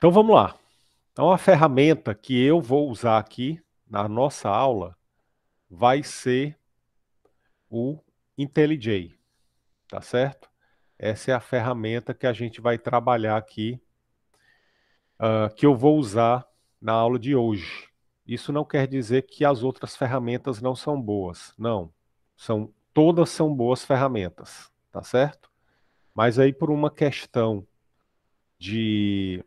Então vamos lá. Então a ferramenta que eu vou usar aqui na nossa aula vai ser o IntelliJ, tá certo? Essa é a ferramenta que a gente vai trabalhar aqui, que eu vou usar na aula de hoje. Isso não quer dizer que as outras ferramentas não são boas. Não. Todas são boas ferramentas, tá certo? Mas aí por uma questão de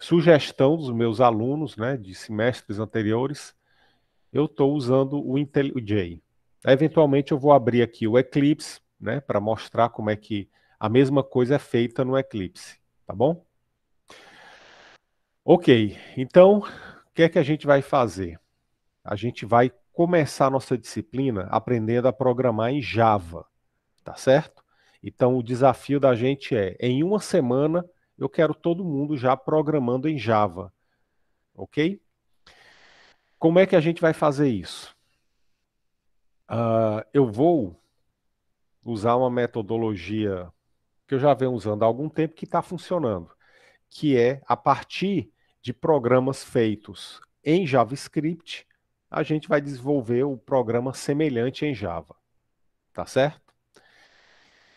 sugestão dos meus alunos, né, de semestres anteriores, eu estou usando o IntelliJ. Eventualmente eu vou abrir aqui o Eclipse, né, para mostrar como é que a mesma coisa é feita no Eclipse, tá bom? Ok, então o que é que a gente vai fazer? A gente vai começar a nossa disciplina aprendendo a programar em Java, tá certo? Então o desafio da gente é, em uma semana, eu quero todo mundo já programando em Java, ok? Como é que a gente vai fazer isso? Eu vou usar uma metodologia que eu já venho usando há algum tempo que está funcionando, que é a partir de programas feitos em JavaScript, a gente vai desenvolver o programa semelhante em Java, tá certo?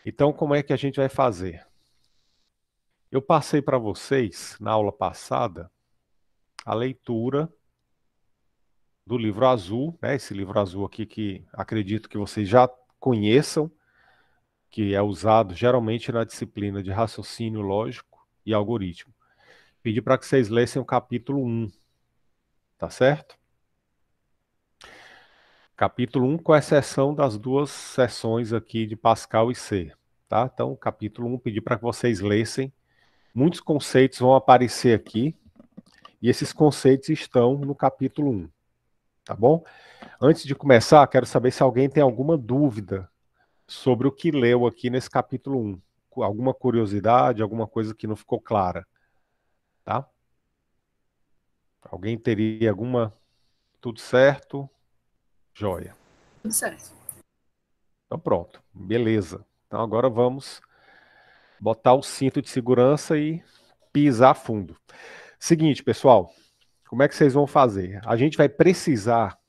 Então, como é que a gente vai fazer? Eu passei para vocês, na aula passada, a leitura do livro azul, né? Esse livro azul aqui que acredito que vocês já conheçam, que é usado geralmente na disciplina de raciocínio lógico e algoritmo. Pedi para que vocês lessem o capítulo 1, tá certo? Capítulo 1, com exceção das duas seções aqui de Pascal e C, tá? Então, capítulo 1, pedi para que vocês lessem. Muitos conceitos vão aparecer aqui, e esses conceitos estão no capítulo 1, tá bom? Antes de começar, quero saber se alguém tem alguma dúvida sobre o que leu aqui nesse capítulo 1. Alguma curiosidade, alguma coisa que não ficou clara, tá? Alguém teria alguma... Tudo certo? Joia. Tudo certo. Então pronto, beleza. Então agora vamos botar o cinto de segurança e pisar fundo. Seguinte, pessoal, como é que vocês vão fazer? A gente vai precisar,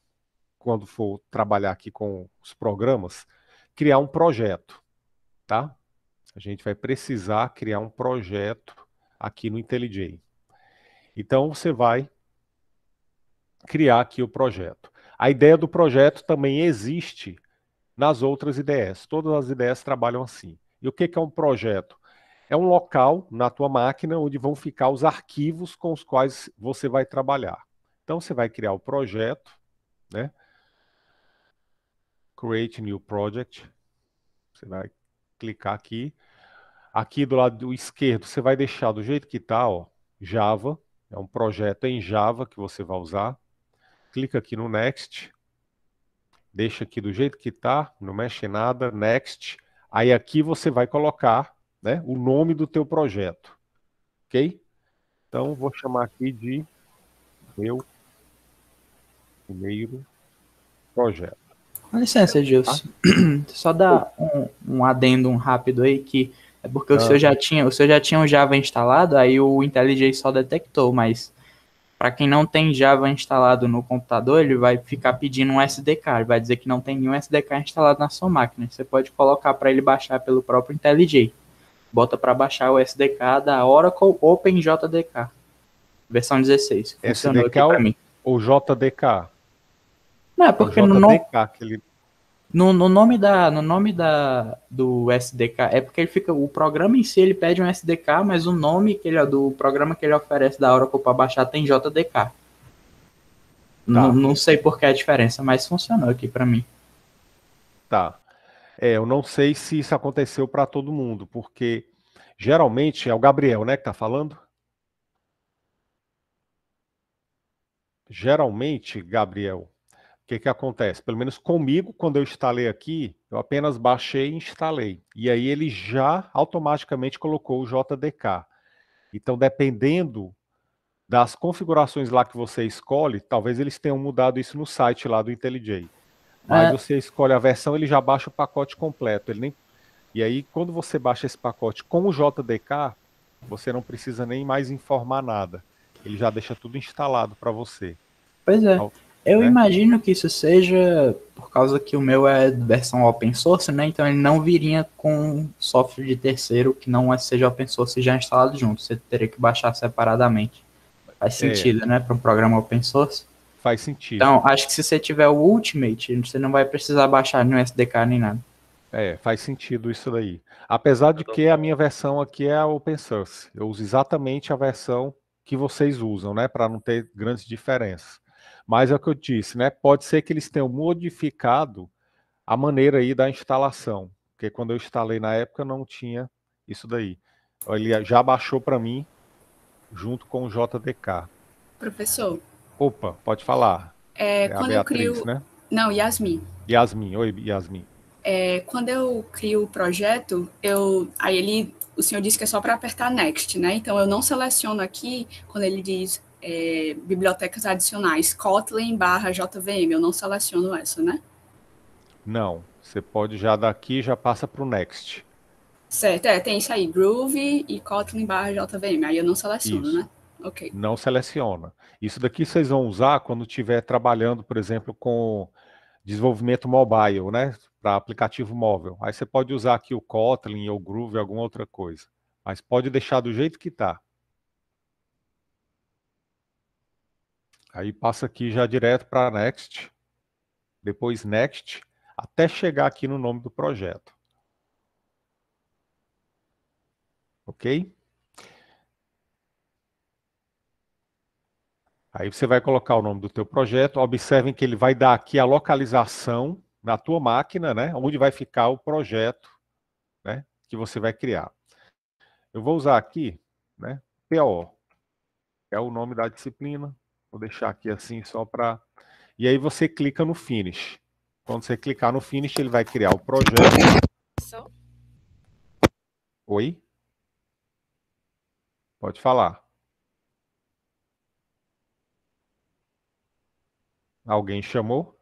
quando for trabalhar aqui com os programas, criar um projeto, tá? A gente vai precisar criar um projeto aqui no IntelliJ. Então você vai criar aqui o projeto. A ideia do projeto também existe nas outras IDEs. Todas as IDEs trabalham assim. E o que é um projeto? É um local na tua máquina onde vão ficar os arquivos com os quais você vai trabalhar. Então você vai criar o projeto, né? Create New Project. Você vai clicar aqui. Aqui do lado esquerdo você vai deixar do jeito que está, ó, Java. É um projeto em Java que você vai usar. Clica aqui no Next. Deixa aqui do jeito que está, não mexe em nada, Next. Aí aqui você vai colocar, né, o nome do teu projeto, ok? Então vou chamar aqui de meu primeiro projeto. Com licença, Tá? Gilson. Só dar um adendo rápido aí, que é porque Ah, o senhor já tinha o Java instalado, aí o IntelliJ só detectou, mas para quem não tem Java instalado no computador, ele vai ficar pedindo um SDK, ele vai dizer que não tem nenhum SDK instalado na sua máquina. Você pode colocar para ele baixar pelo próprio IntelliJ. Bota para baixar o SDK da Oracle OpenJDK, versão 16. Funcionou SDK aqui para mim. ou JDK? Não, é É o porque JDK que ele... no nome do SDK, é porque ele fica, o programa em si ele pede um SDK, mas o nome que ele, do programa que ele oferece da Oracle para baixar tem JDK. Tá, Não sei por que a diferença, mas funcionou aqui para mim. tá. Eu não sei se isso aconteceu para todo mundo, porque geralmente é o Gabriel, né, que está falando? Geralmente, Gabriel, o que acontece? Pelo menos comigo, quando eu instalei aqui, eu apenas baixei e instalei. E aí ele já automaticamente colocou o JDK. Então, dependendo das configurações lá que você escolhe, talvez eles tenham mudado isso no site lá do IntelliJ. Mas É, você escolhe a versão, ele já baixa o pacote completo. E aí, quando você baixa esse pacote com o JDK, você não precisa nem mais informar nada. Ele já deixa tudo instalado para você. Pois é. Eu Né? imagino que isso seja por causa que o meu é versão open source, né? Então ele não viria com software de terceiro que não seja open source já instalado junto. Você teria que baixar separadamente. Faz sentido, né? Para um programa open source. Faz sentido. Então, acho que se você tiver o Ultimate, você não vai precisar baixar no SDK nem nada. Faz sentido isso daí. Apesar de que a minha versão aqui é a open source. Eu uso exatamente a versão que vocês usam, né? Para não ter grandes diferenças. Mas é o que eu disse, né? Pode ser que eles tenham modificado a maneira aí da instalação. Porque quando eu instalei na época não tinha isso daí. Ele já baixou para mim junto com o JDK. Professor. Opa, pode falar. É a Quando eu Beatriz, crio... né? Não, Yasmin. Yasmin, oi Yasmin. Quando eu crio o projeto, o senhor disse que é só para apertar Next, né? Então eu não seleciono aqui, quando ele diz bibliotecas adicionais, Kotlin/JVM, eu não seleciono essa, né? Não, você pode já daqui já passa para o Next. Certo, tem isso aí, Groovy e Kotlin/JVM, aí eu não seleciono, Isso. né? Ok. Não seleciona. Isso daqui vocês vão usar quando estiver trabalhando, por exemplo, com desenvolvimento mobile, né? Para aplicativo móvel. Aí você pode usar aqui o Kotlin ou o Groovy, alguma outra coisa. Mas pode deixar do jeito que está. Aí passa aqui já direto para Next. Depois Next, até chegar aqui no nome do projeto. Ok? Aí você vai colocar o nome do teu projeto. Observem que ele vai dar aqui a localização na tua máquina, né? Onde vai ficar o projeto, né? Que você vai criar. Eu vou usar aqui, né? PO. É o nome da disciplina. Vou deixar aqui assim só para... E aí você clica no Finish. Quando você clicar no Finish, ele vai criar o projeto. Oi? Pode falar. Alguém chamou?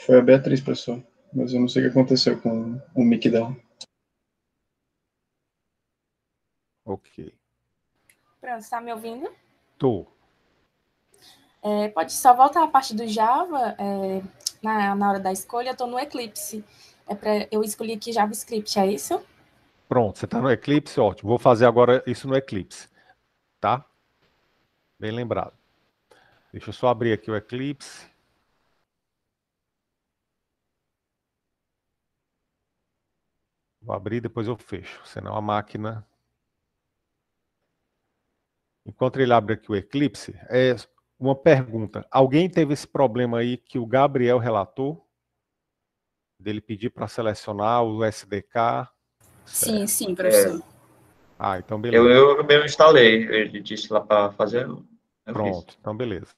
Foi a Beatriz, professor. Mas eu não sei o que aconteceu com o mic dela. Ok. Pronto, tá me ouvindo? Tô. Pode só voltar a parte do Java, na hora da escolha, eu tô no Eclipse. Eu escolhi aqui JavaScript, é isso? Pronto, você está no Eclipse? Ótimo. Vou fazer agora isso no Eclipse. Tá? Bem lembrado. Deixa eu só abrir aqui o Eclipse. Vou abrir e depois eu fecho, senão a máquina... Enquanto ele abre aqui o Eclipse, uma pergunta. Alguém teve esse problema aí que o Gabriel relatou? Dele pedir para selecionar o SDK? Sim, sim, professor. Então beleza. Eu mesmo instalei. Ele disse lá para fazer, eu Pronto, fiz. então beleza.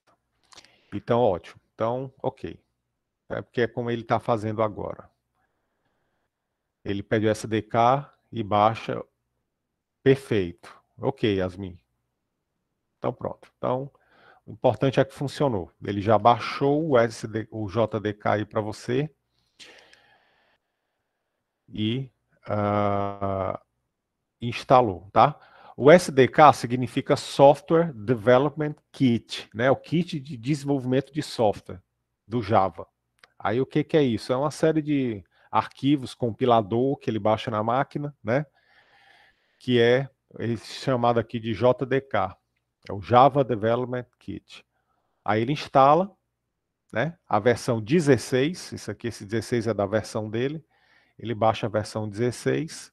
Então ótimo. Então, ok. Porque é como ele está fazendo agora. Ele pede o SDK e baixa. Perfeito. Ok, Yasmin. Então pronto. Então, o importante é que funcionou. Ele já baixou o JDK aí para você. E instalou, tá? O SDK significa Software Development Kit, né? O kit de desenvolvimento de software do Java. Aí o que é isso? É uma série de arquivos, compilador que ele baixa na máquina, né? Que é chamado aqui de JDK, é o Java Development Kit. Aí ele instala, né? A versão 16, isso aqui, esse 16 é da versão dele. Ele baixa a versão 16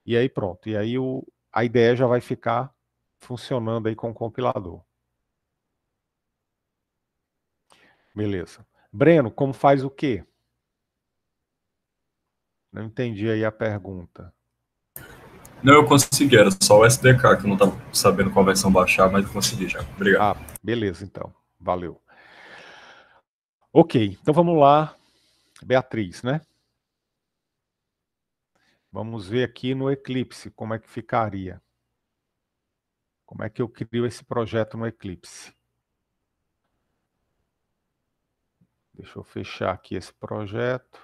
e aí pronto. E aí a ideia já vai ficar funcionando aí com o compilador. Beleza. Breno, como faz o quê? Não entendi aí a pergunta. Não, eu consegui, era só o SDK, que eu não estava sabendo qual versão baixar, mas eu consegui já. Obrigado. Beleza, então. Valeu. Ok, então vamos lá, Beatriz, né? Vamos ver aqui no Eclipse como é que ficaria. Como é que eu crio esse projeto no Eclipse? Deixa eu fechar aqui esse projeto.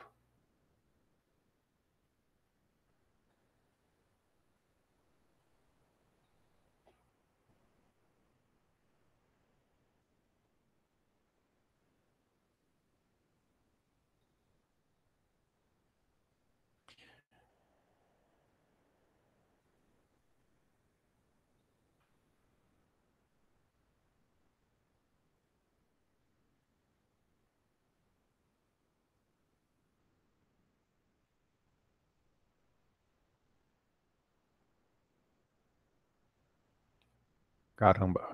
Caramba,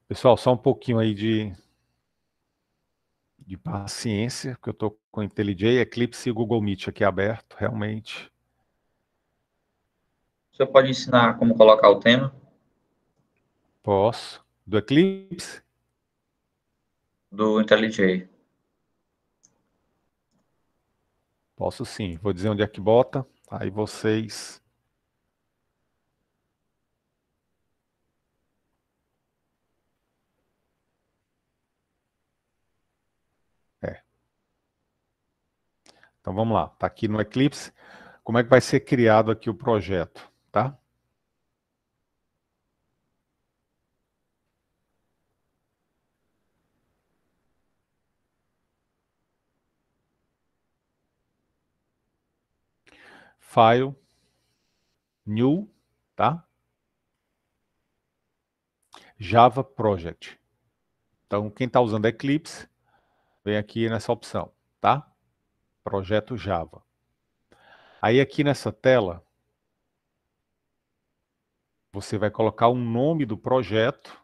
Pessoal, só um pouquinho aí de paciência, porque eu estou com o IntelliJ, Eclipse e Google Meet aqui aberto, realmente. O senhor pode ensinar como colocar o tema? Posso. Do Eclipse? Do IntelliJ. Posso sim. Vou dizer onde é que bota. Aí vocês... Então vamos lá. Está aqui no Eclipse. Como é que vai ser criado aqui o projeto, tá? File, New, tá? Java Project. Então, quem está usando Eclipse, vem aqui nessa opção, tá? Projeto Java. Aí aqui nessa tela, você vai colocar o nome do projeto.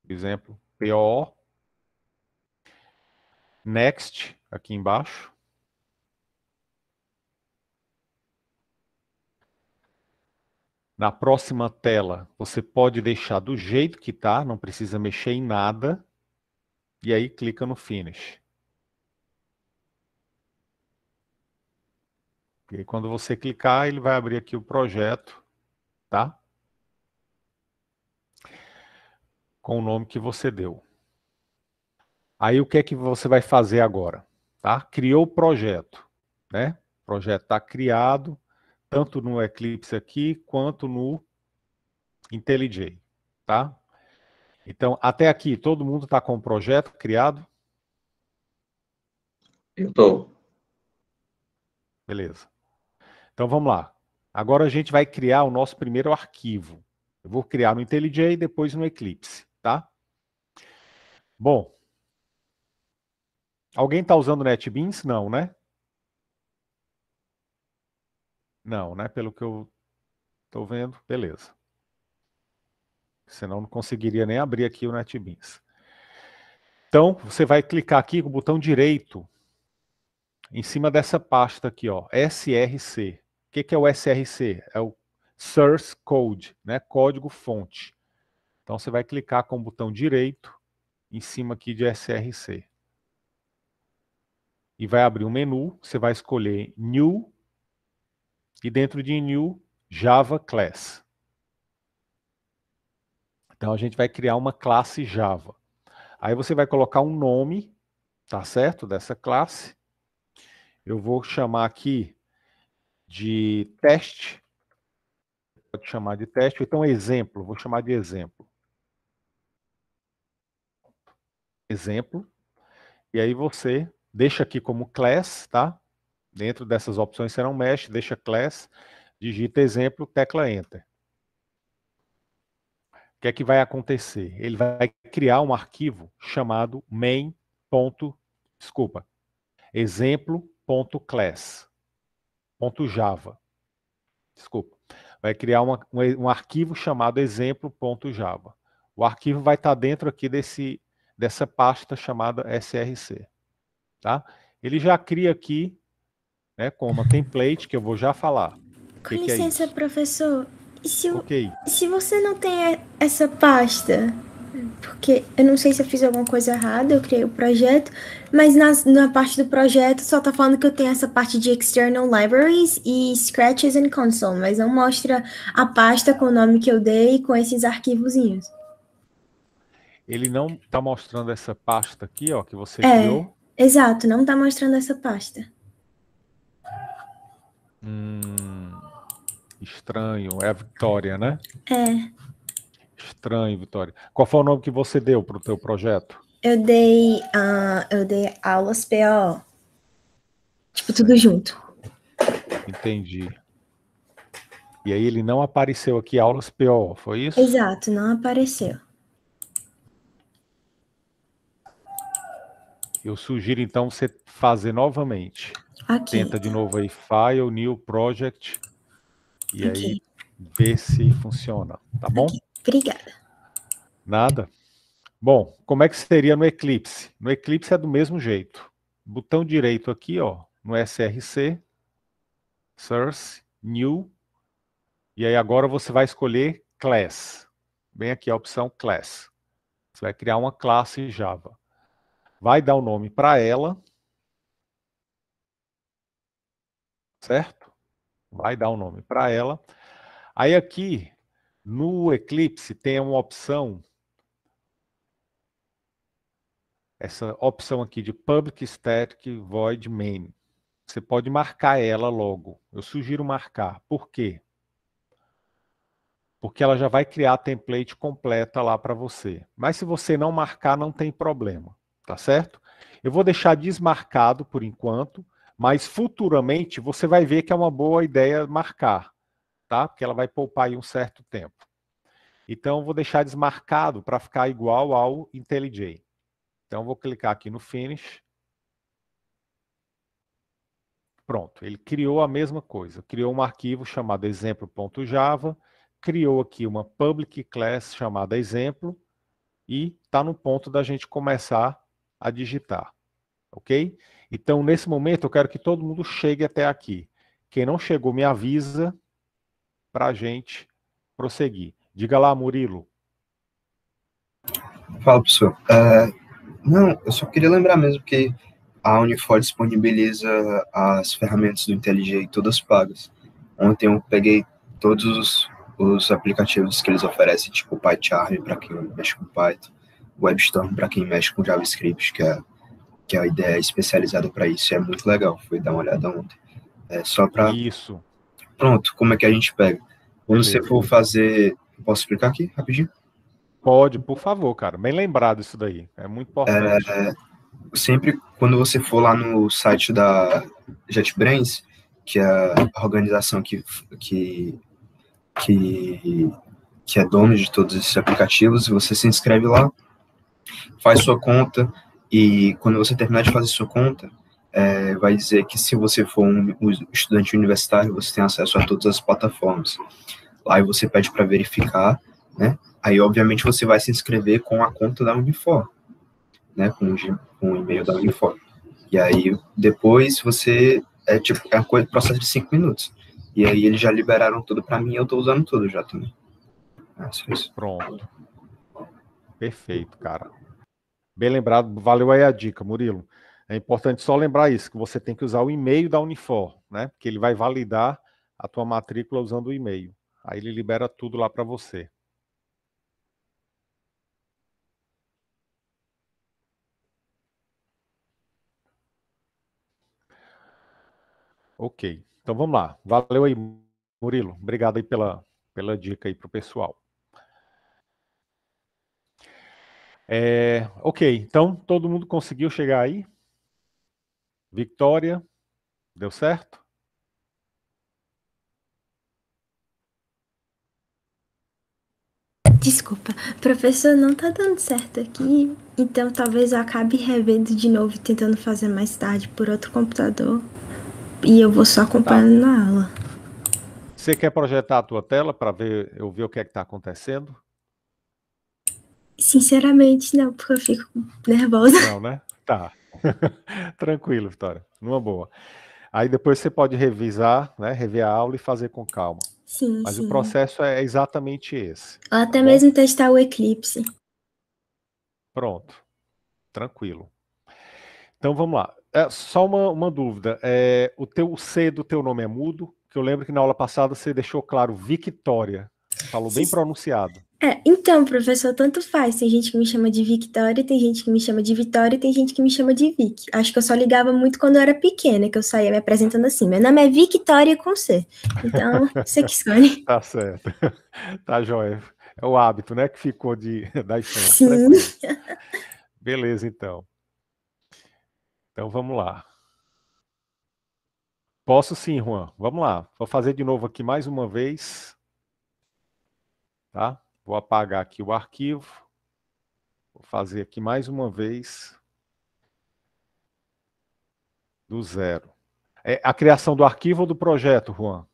Por exemplo, PO. Next, aqui embaixo. Na próxima tela, você pode deixar do jeito que está, não precisa mexer em nada. E aí clica no Finish. E aí, quando você clicar, ele vai abrir aqui o projeto, tá? Com o nome que você deu. Aí o que é que você vai fazer agora? Tá? Criou o projeto, né? O projeto está criado, tanto no Eclipse aqui, quanto no IntelliJ, tá? Então, até aqui, todo mundo está com o projeto criado? Eu estou. Beleza. Então, vamos lá. Agora a gente vai criar o nosso primeiro arquivo. Eu vou criar no IntelliJ e depois no Eclipse, tá? Bom, alguém está usando NetBeans? Não, né? Não, né? Pelo que eu estou vendo, beleza. Senão não conseguiria nem abrir aqui o NetBeans. Então, você vai clicar aqui com o botão direito em cima dessa pasta aqui, ó, SRC. O que é o SRC? É o Source Code, né? Código fonte. Então, você vai clicar com o botão direito em cima aqui de SRC. E vai abrir um menu, você vai escolher New, e dentro de New, Java Class. Então, a gente vai criar uma classe Java. Aí você vai colocar um nome, tá certo, dessa classe. Eu vou chamar aqui de teste. Pode chamar de teste, ou então exemplo. Vou chamar de exemplo. Exemplo. E aí você deixa aqui como class, tá? Dentro dessas opções você não mexe, deixa class, digita exemplo, tecla Enter. O que é que vai acontecer? Ele vai criar um arquivo chamado exemplo.class.java. Desculpa. Vai criar um arquivo chamado exemplo.java. O arquivo vai estar dentro aqui dessa pasta chamada SRC. Tá? Ele já cria aqui, né, com uma template que eu vou já falar. Com licença, professor. E Ok. se você não tem essa pasta? Porque eu não sei se eu fiz alguma coisa errada, eu criei o projeto, mas na parte do projeto só tá falando que eu tenho essa parte de External Libraries e Scratches and Console, mas não mostra a pasta com o nome que eu dei com esses arquivozinhos. Ele não tá mostrando essa pasta aqui, ó, que você criou? Exato, não tá mostrando essa pasta. Estranho, é a Vitória, né? É. Estranho, Vitória. Qual foi o nome que você deu para o teu projeto? Eu dei aulas PO. Tipo, tudo junto. Entendi. E aí ele não apareceu aqui, aulas PO, foi isso? Exato, não apareceu. Eu sugiro então você fazer novamente. Aqui. Tenta de novo aí, File, New Project. E aí ver se funciona, tá bom? Obrigada. Nada. Bom, como é que seria no Eclipse? No Eclipse é do mesmo jeito. Botão direito aqui, ó, no SRC, Source, New, e aí agora você vai escolher Class. Bem aqui a opção Class. Você vai criar uma classe Java. Vai dar o nome para ela, certo? Vai dar o nome para ela. Aí aqui, no Eclipse, tem uma opção, essa opção aqui de Public Static Void Main. Você pode marcar ela logo. Eu sugiro marcar. Por quê? Porque ela já vai criar a template completa lá para você. Mas se você não marcar, não tem problema, tá certo? Eu vou deixar desmarcado por enquanto, mas futuramente você vai ver que é uma boa ideia marcar, tá? Porque ela vai poupar aí um certo tempo. Então eu vou deixar desmarcado para ficar igual ao IntelliJ. Então eu vou clicar aqui no Finish. Pronto, ele criou a mesma coisa. Criou um arquivo chamado exemplo.java, criou aqui uma public class chamada exemplo e está no ponto da gente começar a digitar, ok? Então, nesse momento, eu quero que todo mundo chegue até aqui. Quem não chegou, me avisa para a gente prosseguir. Diga lá, Murilo. Fala, professor. Não, eu só queria lembrar mesmo que a Unifor disponibiliza as ferramentas do IntelliJ todas pagas. Ontem eu peguei todos os aplicativos que eles oferecem, tipo o PyCharm para quem mexe com Python, WebStorm para quem mexe com JavaScript, que a ideia é especializada para isso. É muito legal, fui dar uma olhada ontem. É só para... Isso. Pronto, como é que a gente pega? Quando você for fazer... Posso explicar aqui, rapidinho? Pode, por favor, cara. Bem lembrado isso daí. É muito importante. Sempre quando você for lá no site da JetBrains, que é a organização que é dono de todos esses aplicativos, você se inscreve lá, faz sua conta, e quando você terminar de fazer sua conta, vai dizer que se você for um estudante universitário, você tem acesso a todas as plataformas. Lá você pede para verificar, né? Aí, obviamente, você vai se inscrever com a conta da Unifor, né? Com o e-mail da Unifor. E aí, depois, você... É uma coisa, processo de 5 minutos. E aí, eles já liberaram tudo para mim e eu estou usando tudo já também. Isso. Pronto. Perfeito, cara. Bem lembrado. Valeu aí a dica, Murilo. É importante só lembrar isso, que você tem que usar o e-mail da Unifor, né? Porque ele vai validar a tua matrícula usando o e-mail. Aí ele libera tudo lá para você. Ok, então vamos lá. Valeu aí, Murilo. Obrigado aí pela dica aí para o pessoal. Ok, então todo mundo conseguiu chegar aí? Victoria, deu certo? Desculpa, professor, não tá dando certo aqui, então talvez eu acabe revendo de novo, tentando fazer mais tarde por outro computador. E eu vou só acompanhando na aula. Você quer projetar a tua tela para eu ver o que é que está acontecendo? Sinceramente, não, porque eu fico nervosa. Não, né? Tá. Tranquilo, Vitória. Numa boa. Aí depois você pode revisar, né? Rever a aula e fazer com calma. Sim, Mas sim. o processo é exatamente esse. Ou até mesmo testar o Eclipse. Pronto. Tranquilo. Então vamos lá. Só uma dúvida. O C do teu nome é mudo? Que eu lembro que na aula passada você deixou claro Victoria. Falou bem pronunciado. Então, professor, tanto faz. Tem gente que me chama de Victoria, tem gente que me chama de Vitória e tem gente que me chama de Vic. Acho que eu só ligava muito quando eu era pequena, que eu saía me apresentando assim. Meu nome é Victoria com C. Então, você que escolhe. Tá certo. Tá joia. É o hábito, né, que ficou da infância. Sim. Tranquilo. Beleza, então. Então vamos lá. Posso sim, Juan. Vamos lá. Vou fazer de novo aqui mais uma vez. Tá? Vou apagar aqui o arquivo. Vou fazer aqui mais uma vez. Do zero. A criação do arquivo ou do projeto, Juan?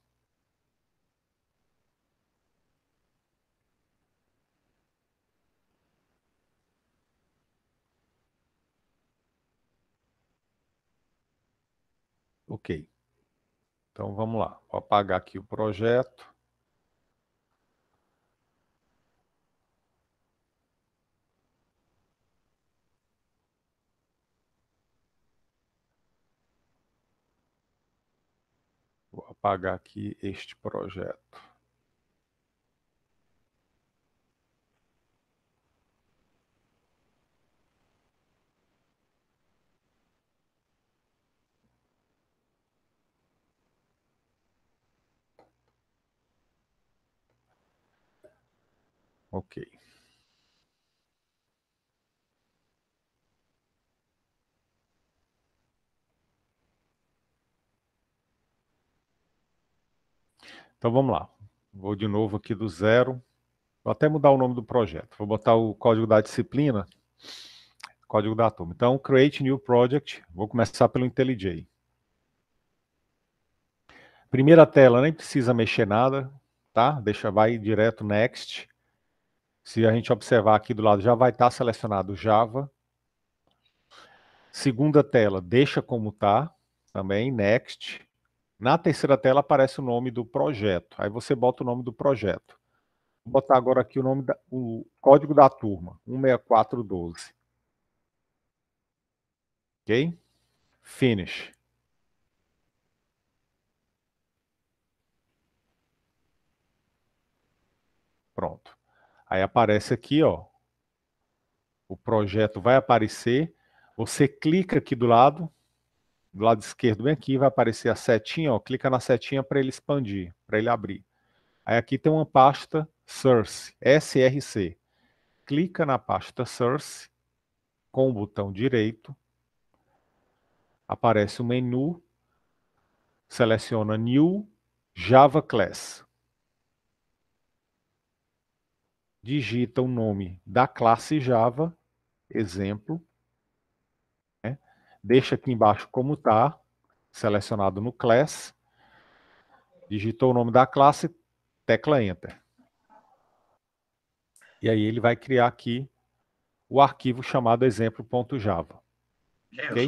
Ok. Então vamos lá. Vou apagar aqui o projeto. Vou apagar aqui este projeto. Ok. Então vamos lá. Vou de novo aqui do zero. Vou até mudar o nome do projeto. Vou botar o código da disciplina, código da turma. Então, create new project. Vou começar pelo IntelliJ. Primeira tela, nem precisa mexer nada, tá? Vai direto next. Se a gente observar aqui do lado, já vai estar selecionado Java. Segunda tela, deixa como tá, também, next. Na terceira tela aparece o nome do projeto. Aí você bota o nome do projeto. Vou botar agora aqui o código da turma, 16412. Ok? Finish. Pronto. Aí aparece aqui, ó. O projeto vai aparecer. Você clica aqui do lado esquerdo, bem aqui, vai aparecer a setinha, ó. Clica na setinha para ele expandir, para ele abrir. Aí aqui tem uma pasta Source, SRC. Clica na pasta Source, com o botão direito. Aparece o menu. Seleciona New Java Class. Digita o nome da classe Java, exemplo. Né? Deixa aqui embaixo como está, selecionado no Class. Digitou o nome da classe, tecla Enter. E aí ele vai criar aqui o arquivo chamado exemplo.java. Ok?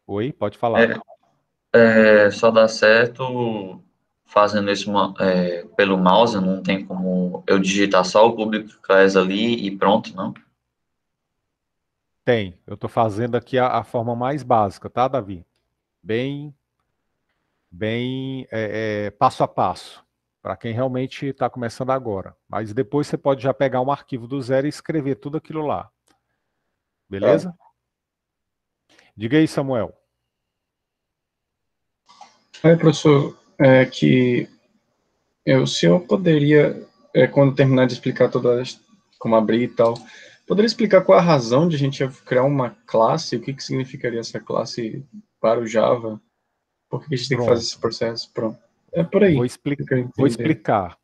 Oi, pode falar. Só dá certo fazendo isso pelo mouse, não tem como eu digitar só o public class ali e pronto, não? Tem. Eu estou fazendo aqui a forma mais básica, tá, Davi? Bem passo a passo, para quem realmente está começando agora. Mas depois você pode já pegar um arquivo do zero e escrever tudo aquilo lá. Beleza? Diga aí, Samuel. Professor, o senhor poderia, quando terminar de explicar como abrir e tal, poderia explicar qual a razão de a gente criar uma classe, o que significaria essa classe para o Java? Por que a gente tem que fazer esse processo? Pronto. É por aí. Vou explicar.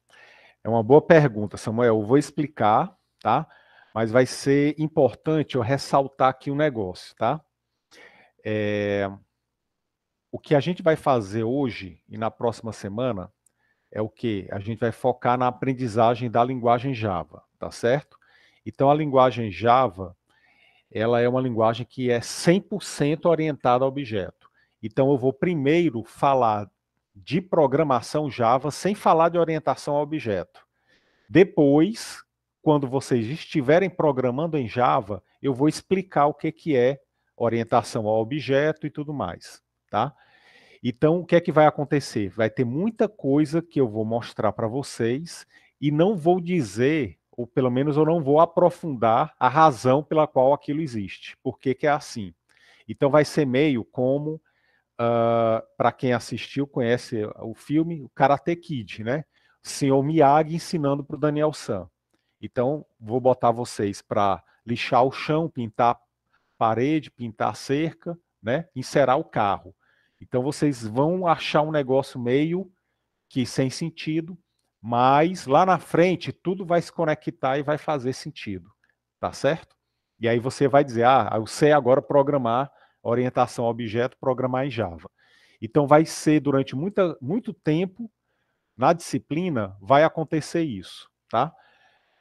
É uma boa pergunta, Samuel. Eu vou explicar, tá? Mas vai ser importante eu ressaltar aqui um negócio, tá? O que a gente vai fazer hoje e na próxima semana é o quê? A gente vai focar na aprendizagem da linguagem Java, tá certo? Então, a linguagem Java, ela é uma linguagem que é 100% orientada a objeto. Então, eu vou primeiro falar de programação Java sem falar de orientação a objeto. Depois, quando vocês estiverem programando em Java, eu vou explicar o que é orientação a objeto e tudo mais, tá? Então, o que é que vai acontecer? Vai ter muita coisa que eu vou mostrar para vocês e não vou dizer, ou pelo menos eu não vou aprofundar a razão pela qual aquilo existe. Por que é assim? Então, vai ser meio como, para quem assistiu, conhece o filme, o Karate Kid, né? O Sr. Miyagi ensinando para o Daniel San. Então, vou botar vocês para lixar o chão, pintar parede, pintar cerca, né? Encerar o carro. Então vocês vão achar um negócio meio que sem sentido, mas lá na frente tudo vai se conectar e vai fazer sentido, tá certo? E aí você vai dizer, eu sei agora programar orientação a objeto, programar em Java. Então vai ser durante muito tempo, na disciplina, vai acontecer isso, tá?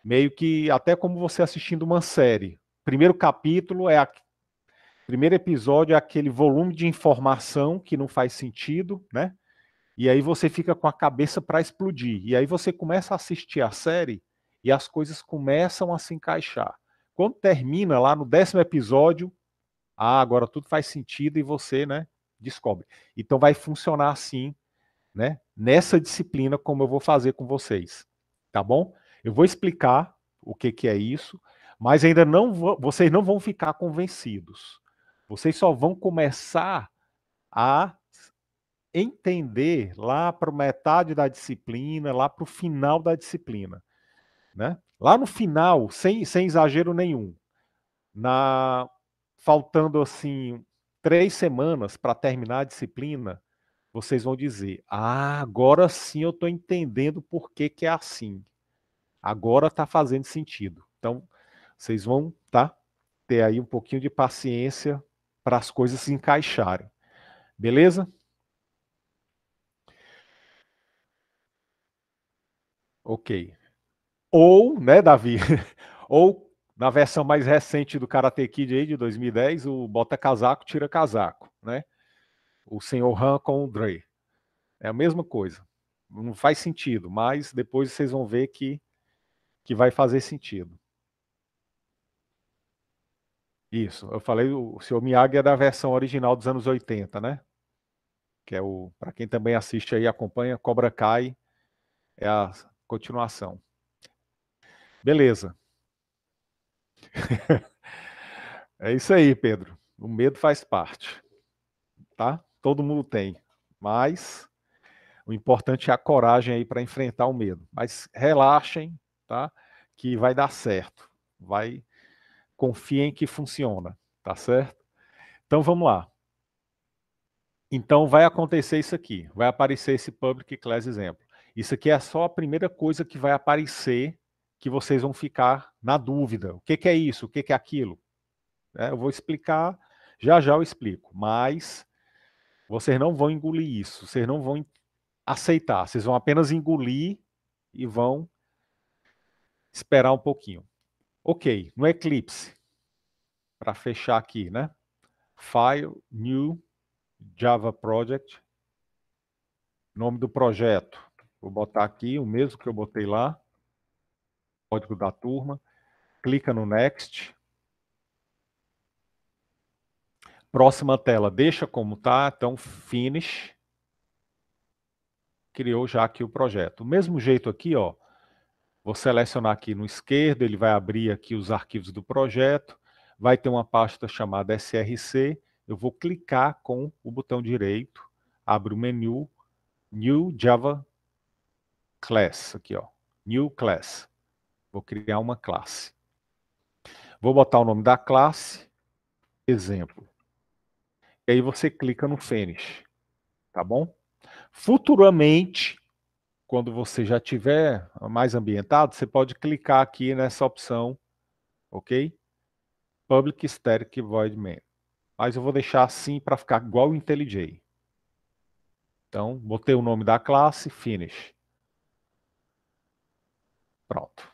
Meio que até como você assistindo uma série. Primeiro capítulo Primeiro episódio é aquele volume de informação que não faz sentido, né? E aí você fica com a cabeça para explodir. E aí você começa a assistir a série e as coisas começam a se encaixar. Quando termina lá no 10º episódio, agora tudo faz sentido e você, né, descobre. Então vai funcionar assim, né, nessa disciplina como eu vou fazer com vocês, tá bom? Eu vou explicar o que é isso, mas ainda vocês não vão ficar convencidos. Vocês só vão começar a entender lá para metade da disciplina, lá para o final da disciplina, né? Lá no final, sem exagero nenhum, faltando assim 3 semanas para terminar a disciplina, vocês vão dizer: agora sim eu estou entendendo por que é assim. Agora está fazendo sentido. Então, vocês vão ter aí um pouquinho de paciência para as coisas se encaixarem. Beleza? Ok. Ou, né, Davi? Ou, na versão mais recente do Karate Kid aí, de 2010, o bota casaco, tira casaco, né? O Senhor Han com o Dre. É a mesma coisa. Não faz sentido, mas depois vocês vão ver que vai fazer sentido. Isso, eu falei, o Sr. Miyagi é da versão original dos anos 80, né? Que é para quem também assiste aí, acompanha, Cobra Kai, é a continuação. Beleza. É isso aí, Pedro. O medo faz parte, tá? Todo mundo tem, mas o importante é a coragem aí para enfrentar o medo. Mas relaxem, tá? Que vai dar certo. Confiem que funciona, tá certo? Então vamos lá. Então vai acontecer isso aqui, vai aparecer esse Public Class Example. Isso aqui é só a primeira coisa que vai aparecer, que vocês vão ficar na dúvida. O que é isso? O que é aquilo? Eu vou explicar, já eu explico, mas vocês não vão engolir isso, vocês não vão aceitar, vocês vão apenas engolir e vão esperar um pouquinho. Ok, no Eclipse, para fechar aqui, né? File, New, Java Project, nome do projeto. Vou botar aqui o mesmo que eu botei lá, código da turma. Clica no Next. Próxima tela, deixa como tá, então Finish. Criou já aqui o projeto. Do mesmo jeito aqui, ó, vou selecionar aqui no esquerdo, ele vai abrir aqui os arquivos do projeto, vai ter uma pasta chamada SRC, eu vou clicar com o botão direito, abre o menu, New Java Class, aqui ó, New Class. Vou criar uma classe. Vou botar o nome da classe, exemplo. E aí você clica no Finish, tá bom? Futuramente, quando você já tiver mais ambientado, você pode clicar aqui nessa opção, ok? Public Static Void Main. Mas eu vou deixar assim para ficar igual o IntelliJ. Então, botei o nome da classe, Finish. Pronto.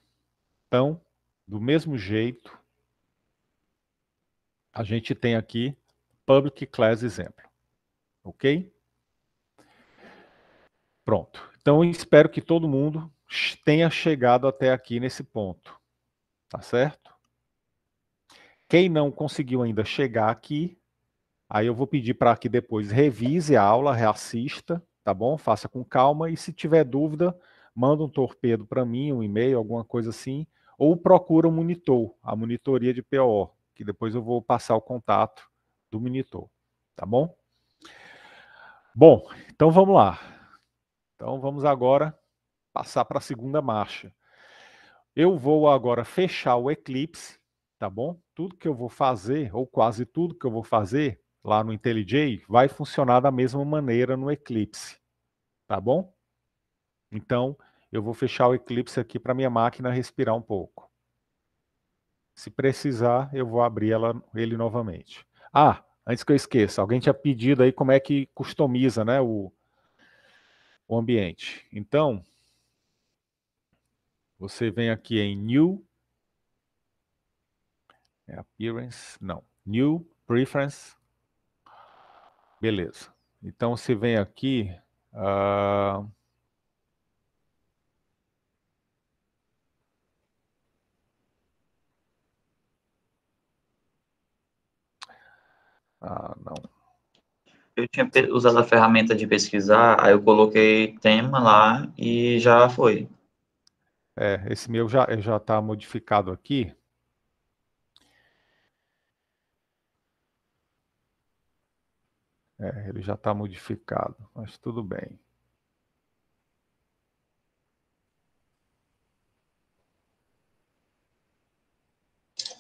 Então, do mesmo jeito, a gente tem aqui Public Class Example. Ok? Pronto. Então, eu espero que todo mundo tenha chegado até aqui nesse ponto. Tá certo? Quem não conseguiu ainda chegar aqui, aí eu vou pedir para que depois revise a aula, reassista, tá bom? Faça com calma e se tiver dúvida, manda um torpedo para mim, um e-mail, alguma coisa assim, ou procura o monitor, a monitoria de PO, que depois eu vou passar o contato do monitor, tá bom? Bom, então vamos lá. Então vamos agora passar para a segunda marcha. Eu vou agora fechar o Eclipse, tá bom? Tudo que eu vou fazer, ou quase tudo que eu vou fazer lá no IntelliJ, vai funcionar da mesma maneira no Eclipse, tá bom? Então, eu vou fechar o Eclipse aqui para minha máquina respirar um pouco. Se precisar, eu vou abrir ele novamente. Antes que eu esqueça, alguém tinha pedido aí como é que customiza, né, o ambiente. Então, você vem aqui em New, Appearance, não, New Preference. Beleza. Então, você vem aqui... não. Eu tinha usado a ferramenta de pesquisar, aí eu coloquei tema lá e já foi. Esse meu já está modificado aqui. Ele já está modificado, mas tudo bem.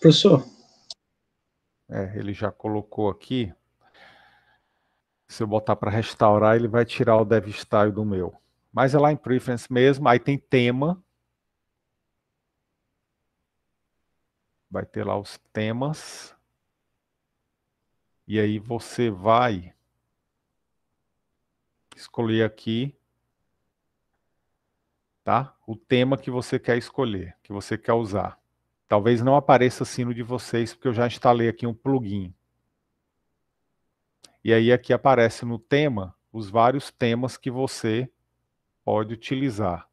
Professor? Ele já colocou aqui. Se eu botar para restaurar, ele vai tirar o Dev Style do meu. Mas é lá em Preference mesmo, aí tem tema. Vai ter lá os temas. E aí você vai escolher aqui, tá? O tema que você quer escolher, que você quer usar. Talvez não apareça assim no de vocês, porque eu já instalei aqui um plugin. E aí aqui aparece no tema os vários temas que você pode utilizar,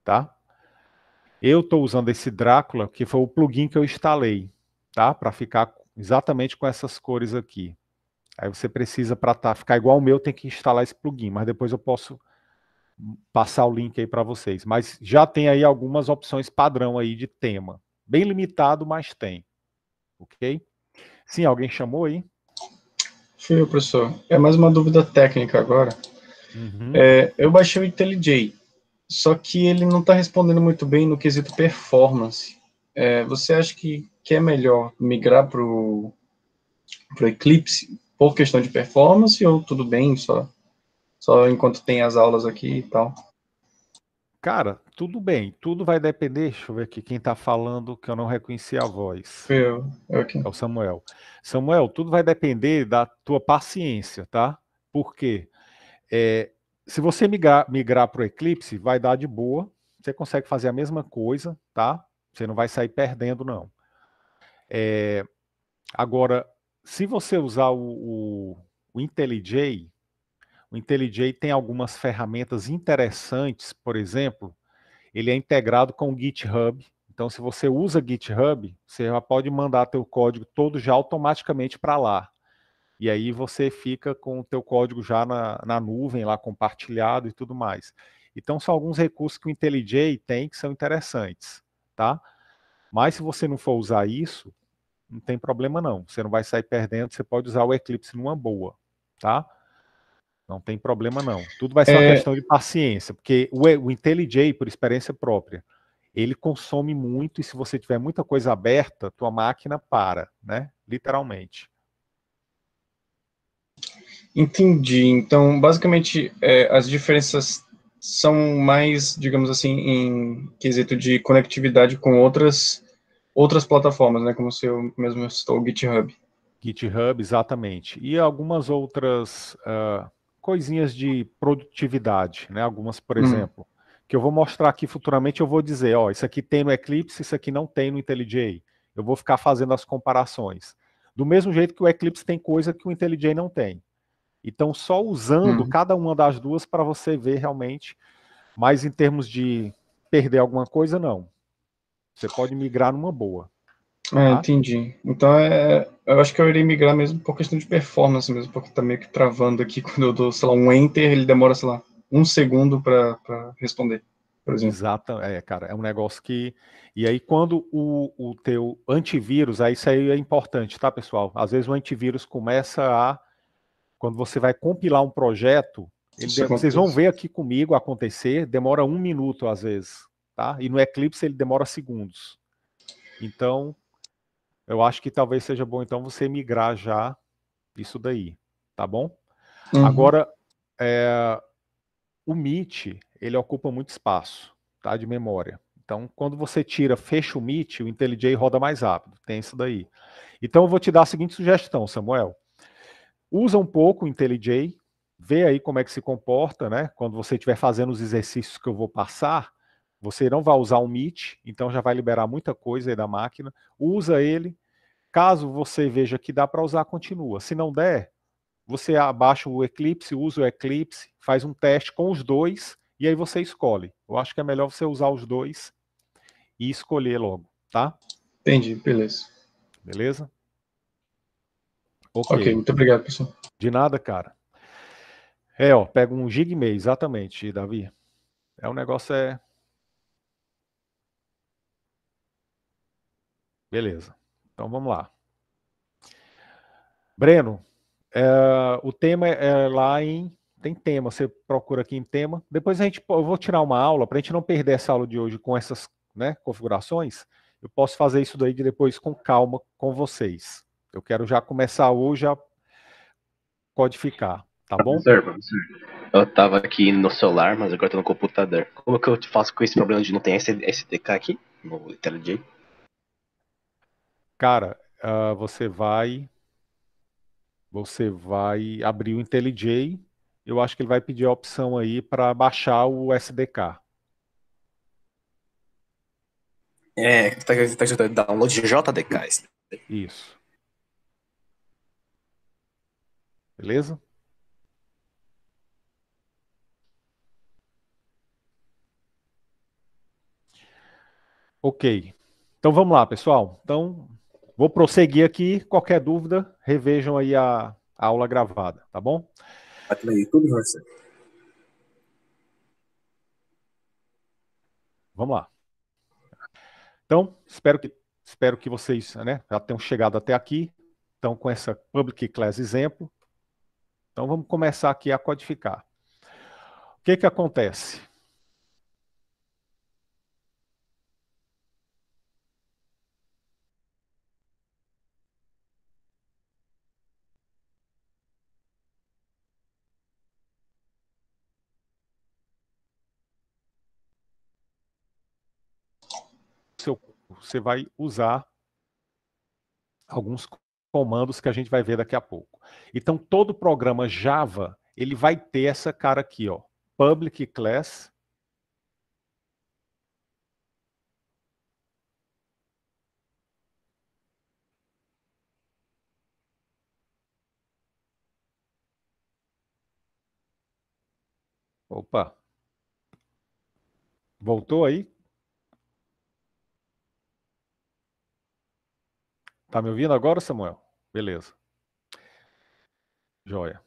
tá? Eu estou usando esse Drácula, que foi o plugin que eu instalei, tá? Para ficar exatamente com essas cores aqui. Aí você precisa, para ficar igual o meu, tem que instalar esse plugin, mas depois eu posso passar o link aí para vocês. Mas já tem aí algumas opções padrão aí de tema. Bem limitado, mas tem. Ok? Sim, alguém chamou aí? Fui eu, professor. É mais uma dúvida técnica agora. Uhum. Eu baixei o IntelliJ, só que ele não está respondendo muito bem no quesito performance. Você acha que é melhor migrar para o Eclipse por questão de performance ou tudo bem, só enquanto tem as aulas aqui e tal? Cara, tudo bem. Tudo vai depender. Deixa eu ver aqui quem está falando, que eu não reconheci a voz. Fui eu aqui. É o Samuel. Samuel, tudo vai depender da tua paciência, tá? Por quê? Se você migrar para o Eclipse, vai dar de boa. Você consegue fazer a mesma coisa, tá? Você não vai sair perdendo, não. Agora, se você usar o IntelliJ, o IntelliJ tem algumas ferramentas interessantes. Por exemplo, ele é integrado com o GitHub. Então, se você usa GitHub, você já pode mandar teu código todo já automaticamente para lá. E aí você fica com o teu código já na nuvem, lá compartilhado e tudo mais. Então, são alguns recursos que o IntelliJ tem que são interessantes, tá? Mas se você não for usar isso, não tem problema não. Você não vai sair perdendo, você pode usar o Eclipse numa boa, tá? Não tem problema não. Tudo vai ser uma questão de paciência, porque o IntelliJ, por experiência própria, ele consome muito e se você tiver muita coisa aberta, tua máquina para, né? Literalmente. Entendi. Então, basicamente, as diferenças são mais, digamos assim, em quesito de conectividade com outras plataformas, né? Como você mesmo citou, o GitHub. GitHub, exatamente. E algumas outras coisinhas de produtividade, né? Algumas, por exemplo, que eu vou mostrar aqui futuramente, eu vou dizer, ó, isso aqui tem no Eclipse, isso aqui não tem no IntelliJ. Eu vou ficar fazendo as comparações. Do mesmo jeito que o Eclipse tem coisa que o IntelliJ não tem. Então, só usando cada uma das duas para você ver realmente, mas em termos de perder alguma coisa, não. Você pode migrar numa boa. Tá? Entendi. Então, eu acho que eu irei migrar mesmo por questão de performance mesmo, porque tá meio que travando aqui, quando eu dou, sei lá, um Enter, ele demora, sei lá, 1 segundo para responder, por exemplo. Exato, cara, é um negócio que... E aí, quando o teu antivírus, aí isso aí é importante, tá, pessoal? Às vezes o antivírus começa a... Quando você vai compilar um projeto, vocês vão ver aqui comigo acontecer, demora 1 minuto às vezes, tá? E no Eclipse ele demora segundos. Então, eu acho que talvez seja bom então você migrar já isso daí, tá bom? Agora, o Meet, ele ocupa muito espaço, tá? De memória. Então, quando você fecha o Meet, o IntelliJ roda mais rápido, tem isso daí. Então, eu vou te dar a seguinte sugestão, Samuel. Usa um pouco o IntelliJ, vê aí como é que se comporta, né? Quando você estiver fazendo os exercícios que eu vou passar, você não vai usar o Meet, então já vai liberar muita coisa aí da máquina. Usa ele, Caso você veja que dá para usar, continua. Se não der, você abaixa o Eclipse, usa o Eclipse, faz um teste com os dois e aí você escolhe. Eu acho que é melhor você usar os dois e escolher logo, tá? Entendi, beleza. Beleza? Ok, muito obrigado, pessoal. De nada, cara. Ó, pega 1 GB e meio, exatamente, Davi. O negócio é... Beleza. Então vamos lá. Breno, o tema é lá em... Tem tema, você procura aqui em tema. Depois eu vou tirar uma aula, para a gente não perder essa aula de hoje com essas, né, configurações. Eu posso fazer isso daí depois com calma com vocês. Eu quero já começar hoje a codificar, tá bom? Professor, eu estava aqui no celular, mas agora estou no computador. Como que eu faço com esse problema de não ter SDK aqui no IntelliJ? Cara, você vai abrir o IntelliJ. Eu acho que ele vai pedir a opção aí para baixar o SDK. Tá escrito download de JDK. Isso. Beleza? Ok. Então vamos lá, pessoal. Então, vou prosseguir aqui. Qualquer dúvida, revejam aí a aula gravada, tá bom? Aqui no YouTube, você. Vamos lá. Então, espero que vocês, né, já tenham chegado até aqui. Então, com essa Public Class exemplo. Então, vamos começar aqui a codificar. O que acontece? Você vai usar alguns comandos que a gente vai ver daqui a pouco. Então, todo programa Java, ele vai ter essa cara aqui, ó, public class. Opa. Voltou aí? Tá me ouvindo agora, Samuel? Beleza. Joia.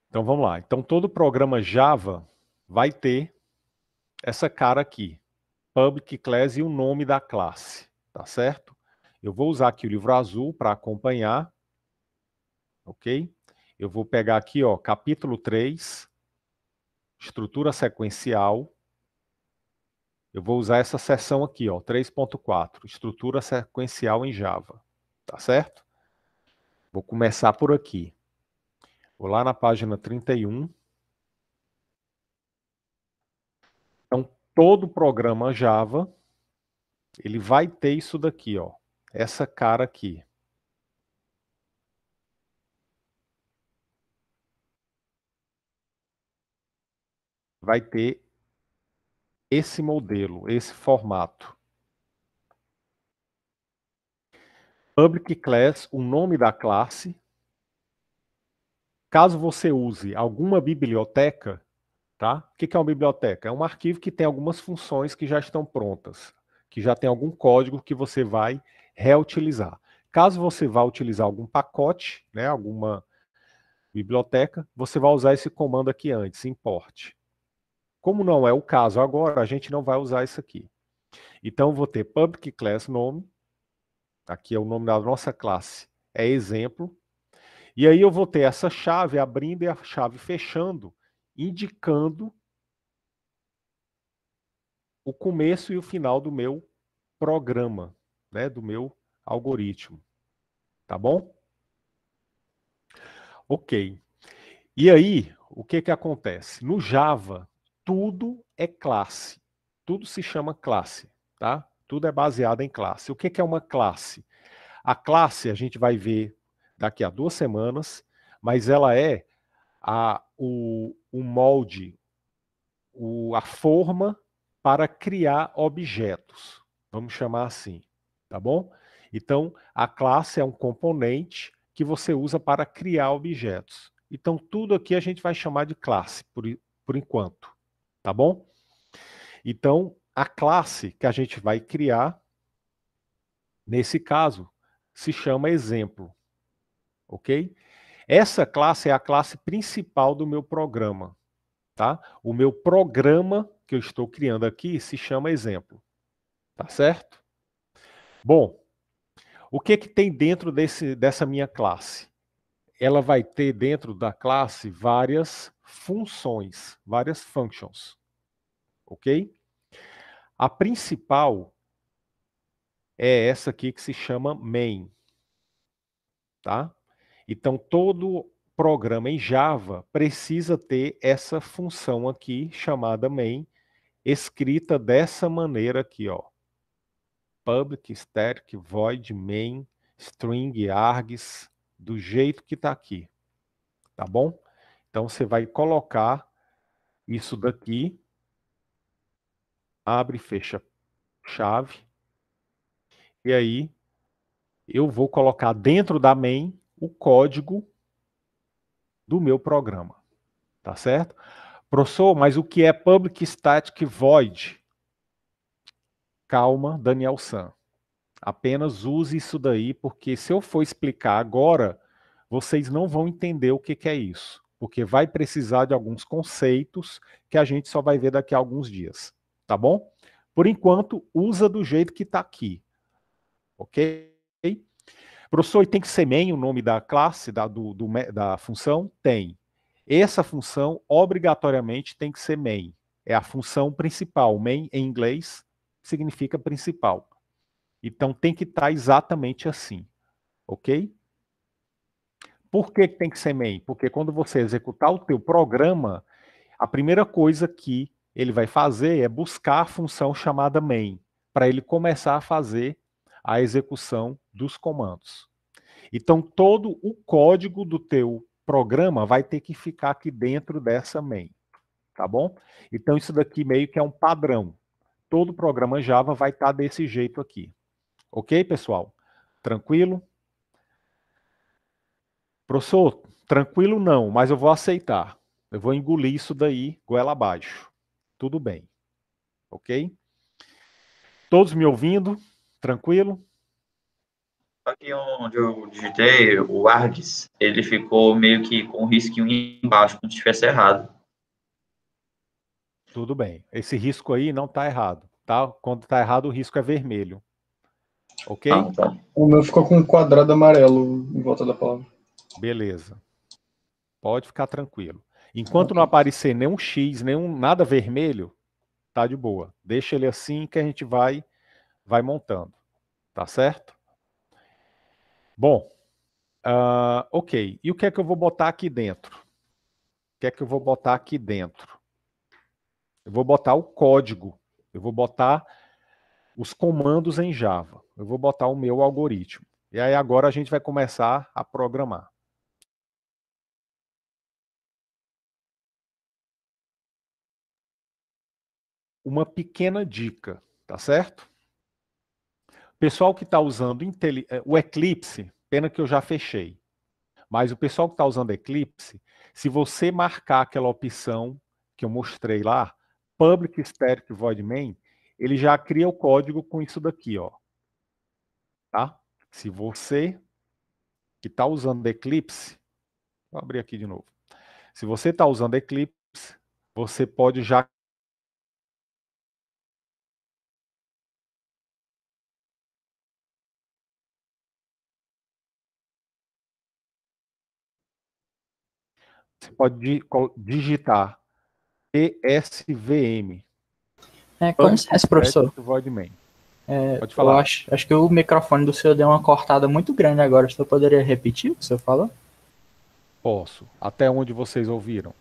Então vamos lá. Então todo programa Java vai ter essa cara aqui, public class e o nome da classe, tá certo? Eu vou usar aqui o livro azul para acompanhar, ok? Eu vou pegar aqui, ó, capítulo 3, estrutura sequencial. Eu vou usar essa seção aqui, ó, 3.4, estrutura sequencial em Java, tá certo? Vou começar por aqui. Vou lá na página 31. Então, todo programa Java, ele vai ter isso daqui, ó, essa cara aqui. Vai ter esse modelo, esse formato. Public class, o nome da classe. Caso você use alguma biblioteca, tá? O que é uma biblioteca? É um arquivo que tem algumas funções que já estão prontas, que já tem algum código que você vai reutilizar. Caso você vá utilizar algum pacote, né, alguma biblioteca, você vai usar esse comando aqui antes, import. Como não é o caso agora, a gente não vai usar isso aqui. Então, eu vou ter public class nome, aqui é o nome da nossa classe, é exemplo, e aí eu vou ter essa chave abrindo e a chave fechando, indicando o começo e o final do meu programa, né, do meu algoritmo. Tá bom? Ok. E aí, o que acontece? No Java, tudo é classe. Tudo se chama classe, tá? Tudo é baseado em classe. O que é uma classe? A classe a gente vai ver daqui a 2 semanas, mas ela é o molde, a forma para criar objetos, Vamos chamar assim, tá bom? Então, a classe é um componente que você usa para criar objetos. Então, tudo aqui a gente vai chamar de classe, por enquanto, tá bom? Então, a classe que a gente vai criar, nesse caso, se chama exemplo, ok? Essa classe é a classe principal do meu programa, tá? O meu programa que eu estou criando aqui se chama exemplo, tá certo? Bom, o que que tem dentro dessa minha classe? Ela vai ter dentro da classe várias funções, várias functions, ok? A principal é essa aqui que se chama main, tá? Então, todo programa em Java precisa ter essa função aqui, chamada main, escrita dessa maneira aqui, ó. Public, static, void, main, string, args, do jeito que está aqui, tá bom? Então, você vai colocar isso daqui, abre e fecha chave, e aí eu vou colocar dentro da main o código do meu programa, tá certo? Professor, mas o que é public static void? Calma, Daniel San. Apenas use isso daí, porque se eu for explicar agora, vocês não vão entender o que é isso, porque vai precisar de alguns conceitos que a gente só vai ver daqui a alguns dias, tá bom? Por enquanto, usa do jeito que está aqui, ok? Professor, e tem que ser main o nome da classe, da função? Tem. Essa função, obrigatoriamente, tem que ser main. É a função principal. Main, em inglês, significa principal. Então, tem que estar exatamente assim. Ok? Por que tem que ser main? Porque quando você executar o teu programa, a primeira coisa que ele vai fazer é buscar a função chamada main, para ele começar a fazer a execução dos comandos. Então, todo o código do teu programa vai ter que ficar aqui dentro dessa main, tá bom? Então, isso daqui meio que é um padrão. Todo programa Java vai estar desse jeito aqui. Ok, pessoal? Tranquilo? Professor, tranquilo não, mas eu vou aceitar. Eu vou engolir isso daí, goela abaixo. Tudo bem. Ok? Todos me ouvindo? Tranquilo? Aqui onde eu digitei, o args, ele ficou meio que com um risquinho embaixo, como se estivesse errado. Tudo bem. Esse risco aí não está errado, tá? Quando está errado, o risco é vermelho. Ok? Ah, tá. O meu ficou com um quadrado amarelo em volta da palavra. Beleza. Pode ficar tranquilo. Enquanto não aparecer nenhum X, nada vermelho, tá de boa. Deixa ele assim que a gente vai montando. Tá certo? Bom, ok. E o que é que eu vou botar aqui dentro? O que é que eu vou botar aqui dentro? Eu vou botar o código. Eu vou botar os comandos em Java. Eu vou botar o meu algoritmo. E aí agora a gente vai começar a programar. Uma pequena dica, tá certo? Pessoal que está usando o Eclipse, pena que eu já fechei. Mas o pessoal que está usando Eclipse, se você marcar aquela opção que eu mostrei lá, Public Static Void Main, ele já cria o código com isso daqui, ó. Tá? Se você que está usando Eclipse, vou abrir aqui de novo. Se você está usando Eclipse, você pode já digitar PSVM. Com licença, professor. Void Main. Pode falar. Eu acho que o microfone do senhor deu uma cortada muito grande agora. O senhor poderia repetir o que o senhor falou? Posso. Até onde vocês ouviram?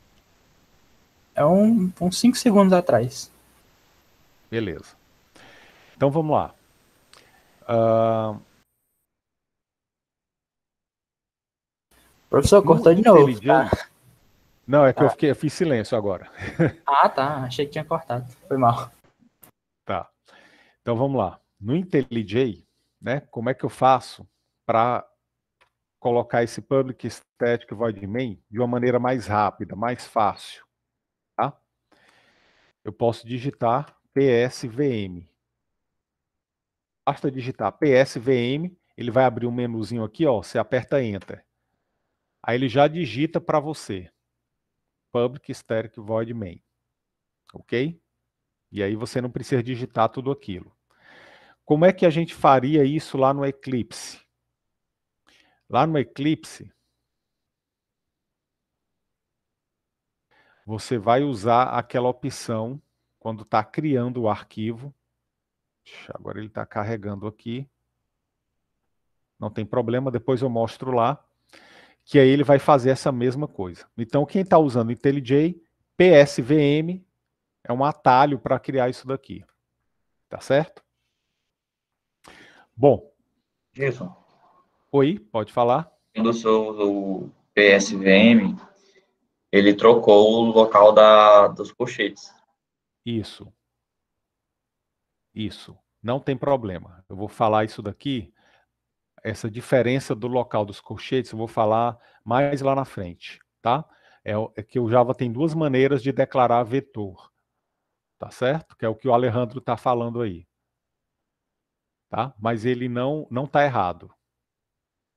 É uns 5 segundos atrás. Beleza. Então vamos lá. Professor, cortou de novo. Tá. Não, é que eu fiz silêncio agora. Ah, tá. Achei que tinha cortado. Foi mal. Tá. Então vamos lá. no IntelliJ, né, como é que eu faço para colocar esse Public Static Void Main de uma maneira mais rápida, mais fácil, tá? Eu posso digitar PSVM. Basta digitar PSVM, ele vai abrir um menuzinho aqui, ó, você aperta Enter. Aí ele já digita para você, Public Static Void Main, ok? E aí você não precisa digitar tudo aquilo. Como é que a gente faria isso lá no Eclipse? Lá no Eclipse, você vai usar aquela opção quando está criando o arquivo. Agora ele está carregando aqui. Não tem problema, depois eu mostro lá. Que aí ele vai fazer essa mesma coisa. Então, quem está usando o IntelliJ, PSVM é um atalho para criar isso daqui. Tá certo? Bom. Gilson. Oi, pode falar? Quando eu sou o PSVM, ele trocou o local dos colchetes. Isso. Isso. Não tem problema. Eu vou falar isso daqui, essa diferença do local dos colchetes, eu vou falar mais lá na frente, tá? É que o Java tem duas maneiras de declarar vetor, tá certo? Que é o que o Alejandro está falando aí. Tá? Mas ele não está errado.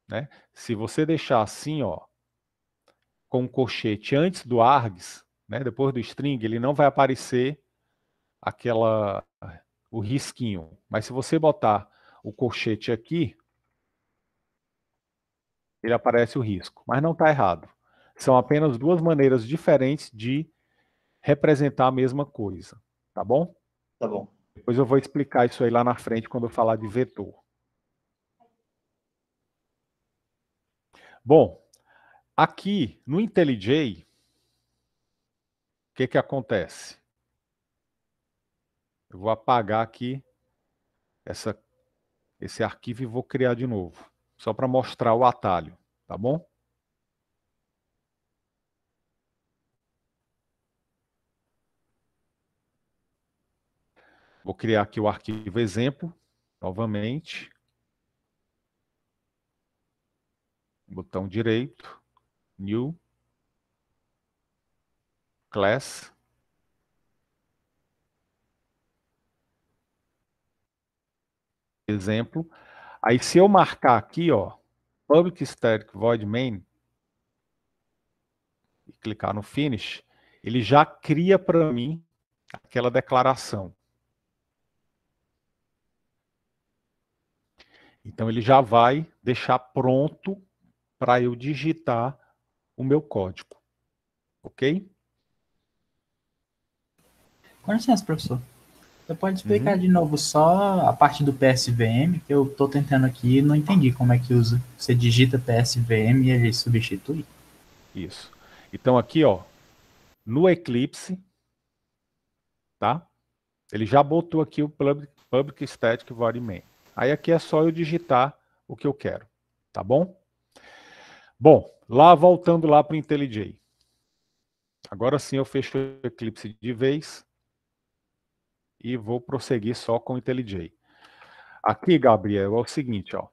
Né? Se você deixar assim, ó, com o colchete antes do args, né, depois do string, ele não vai aparecer o risquinho. Mas se você botar o colchete aqui, ele aparece o risco. Mas não está errado. São apenas duas maneiras diferentes de representar a mesma coisa. Tá bom? Tá bom. Depois eu vou explicar isso aí lá na frente quando eu falar de vetor. Bom, aqui no IntelliJ, o que acontece? Eu vou apagar aqui esse arquivo e vou criar de novo, só para mostrar o atalho, tá bom? Vou criar aqui o arquivo exemplo, novamente. Botão direito, New, Class. Exemplo. Aí se eu marcar aqui, ó, Public Static Void Main, e clicar no Finish, ele já cria para mim aquela declaração. Então ele já vai deixar pronto para eu digitar o meu código. Ok? Com licença, professor. Você pode explicar de novo só a parte do PSVM, que eu estou tentando aqui e não entendi como é que usa. Você digita PSVM e ele substitui? Isso. Então aqui, ó, no Eclipse, tá? Ele já botou aqui o Public Static Void Main. Aí aqui é só eu digitar o que eu quero, tá bom? Bom, lá voltando lá para o IntelliJ. Agora sim eu fecho o Eclipse de vez e vou prosseguir só com o IntelliJ. Aqui, Gabriel, é o seguinte, ó.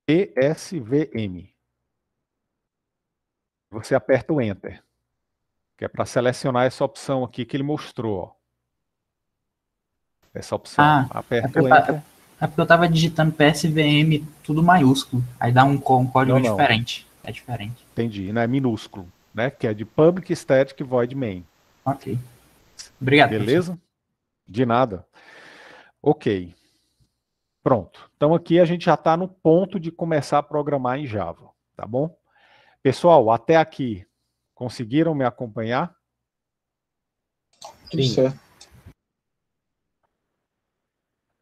PSVM. Você aperta o Enter, que é para selecionar essa opção aqui que ele mostrou, ó. Essa opção. Aperta o Enter. É porque eu estava digitando PSVM tudo maiúsculo. Aí dá um código diferente. É diferente. Entendi, não é minúsculo, né? Que é de Public Static Void Main. Ok. Obrigado. Beleza? Professor. De nada. Ok. Pronto. Então aqui a gente já está no ponto de começar a programar em Java, tá bom? Pessoal, até aqui, conseguiram me acompanhar? Tudo certo.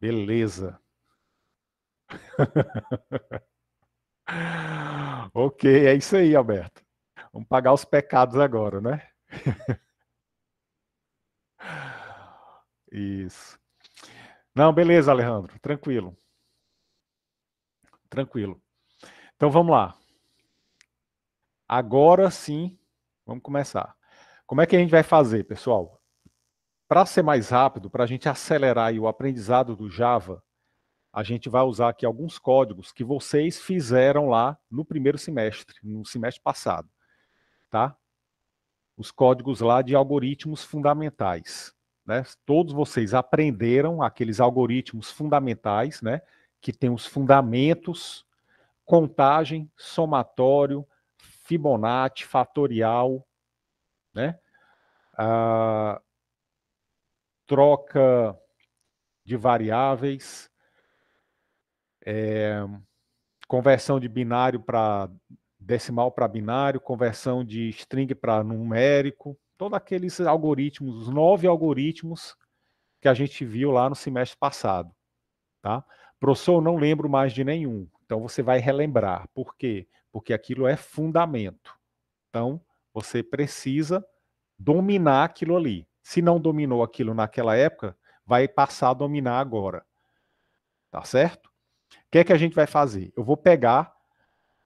Beleza. Ok, é isso aí, Alberto. Vamos pagar os pecados agora, né? Isso. Não, beleza, Alejandro. Tranquilo. Tranquilo. Então vamos lá. Agora sim, vamos começar. Como é que a gente vai fazer, pessoal? Para ser mais rápido, para a gente acelerar aí o aprendizado do Java, a gente vai usar aqui alguns códigos que vocês fizeram lá no primeiro semestre, no semestre passado, tá? Os códigos lá de algoritmos fundamentais, né? Todos vocês aprenderam aqueles algoritmos fundamentais, né? Que tem os fundamentos, contagem, somatório, Fibonacci, fatorial, né? Troca de variáveis, conversão de binário para decimal para binário, conversão de string para numérico, todos aqueles algoritmos, os 9 algoritmos que a gente viu lá no semestre passado. Tá? Professor, eu não lembro mais de nenhum. Então você vai relembrar. Por quê? Porque aquilo é fundamento. Então você precisa dominar aquilo ali. Se não dominou aquilo naquela época, vai passar a dominar agora. Tá certo? O que é que a gente vai fazer? Eu vou pegar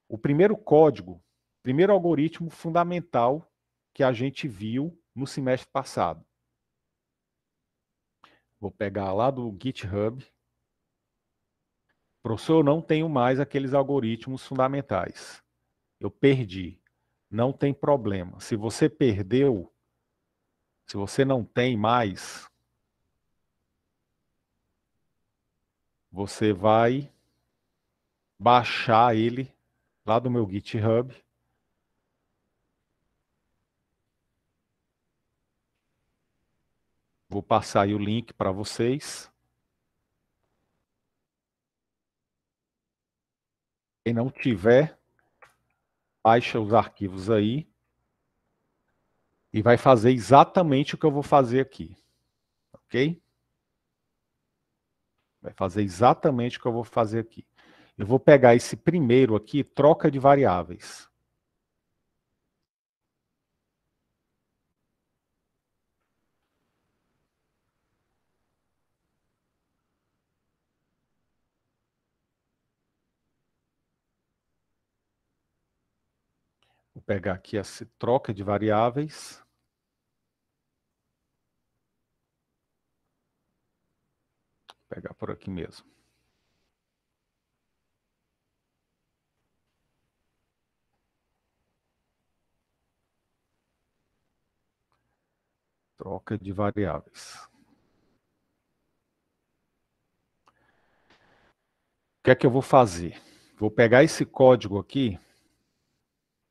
o primeiro código, primeiro algoritmo fundamental que a gente viu no semestre passado. Vou pegar lá do GitHub. Professor, eu não tenho mais aqueles algoritmos fundamentais. Eu perdi. Não tem problema. Se você perdeu, se você não tem mais, você vai baixar ele lá do meu GitHub. Vou passar aí o link para vocês. Quem não tiver, baixa os arquivos aí e vai fazer exatamente o que eu vou fazer aqui. Ok? Vai fazer exatamente o que eu vou fazer aqui. Eu vou pegar esse primeiro aqui, troca de variáveis. Vou pegar aqui essa troca de variáveis. Vou pegar por aqui mesmo. Troca de variáveis. O que é que eu vou fazer? Vou pegar esse código aqui,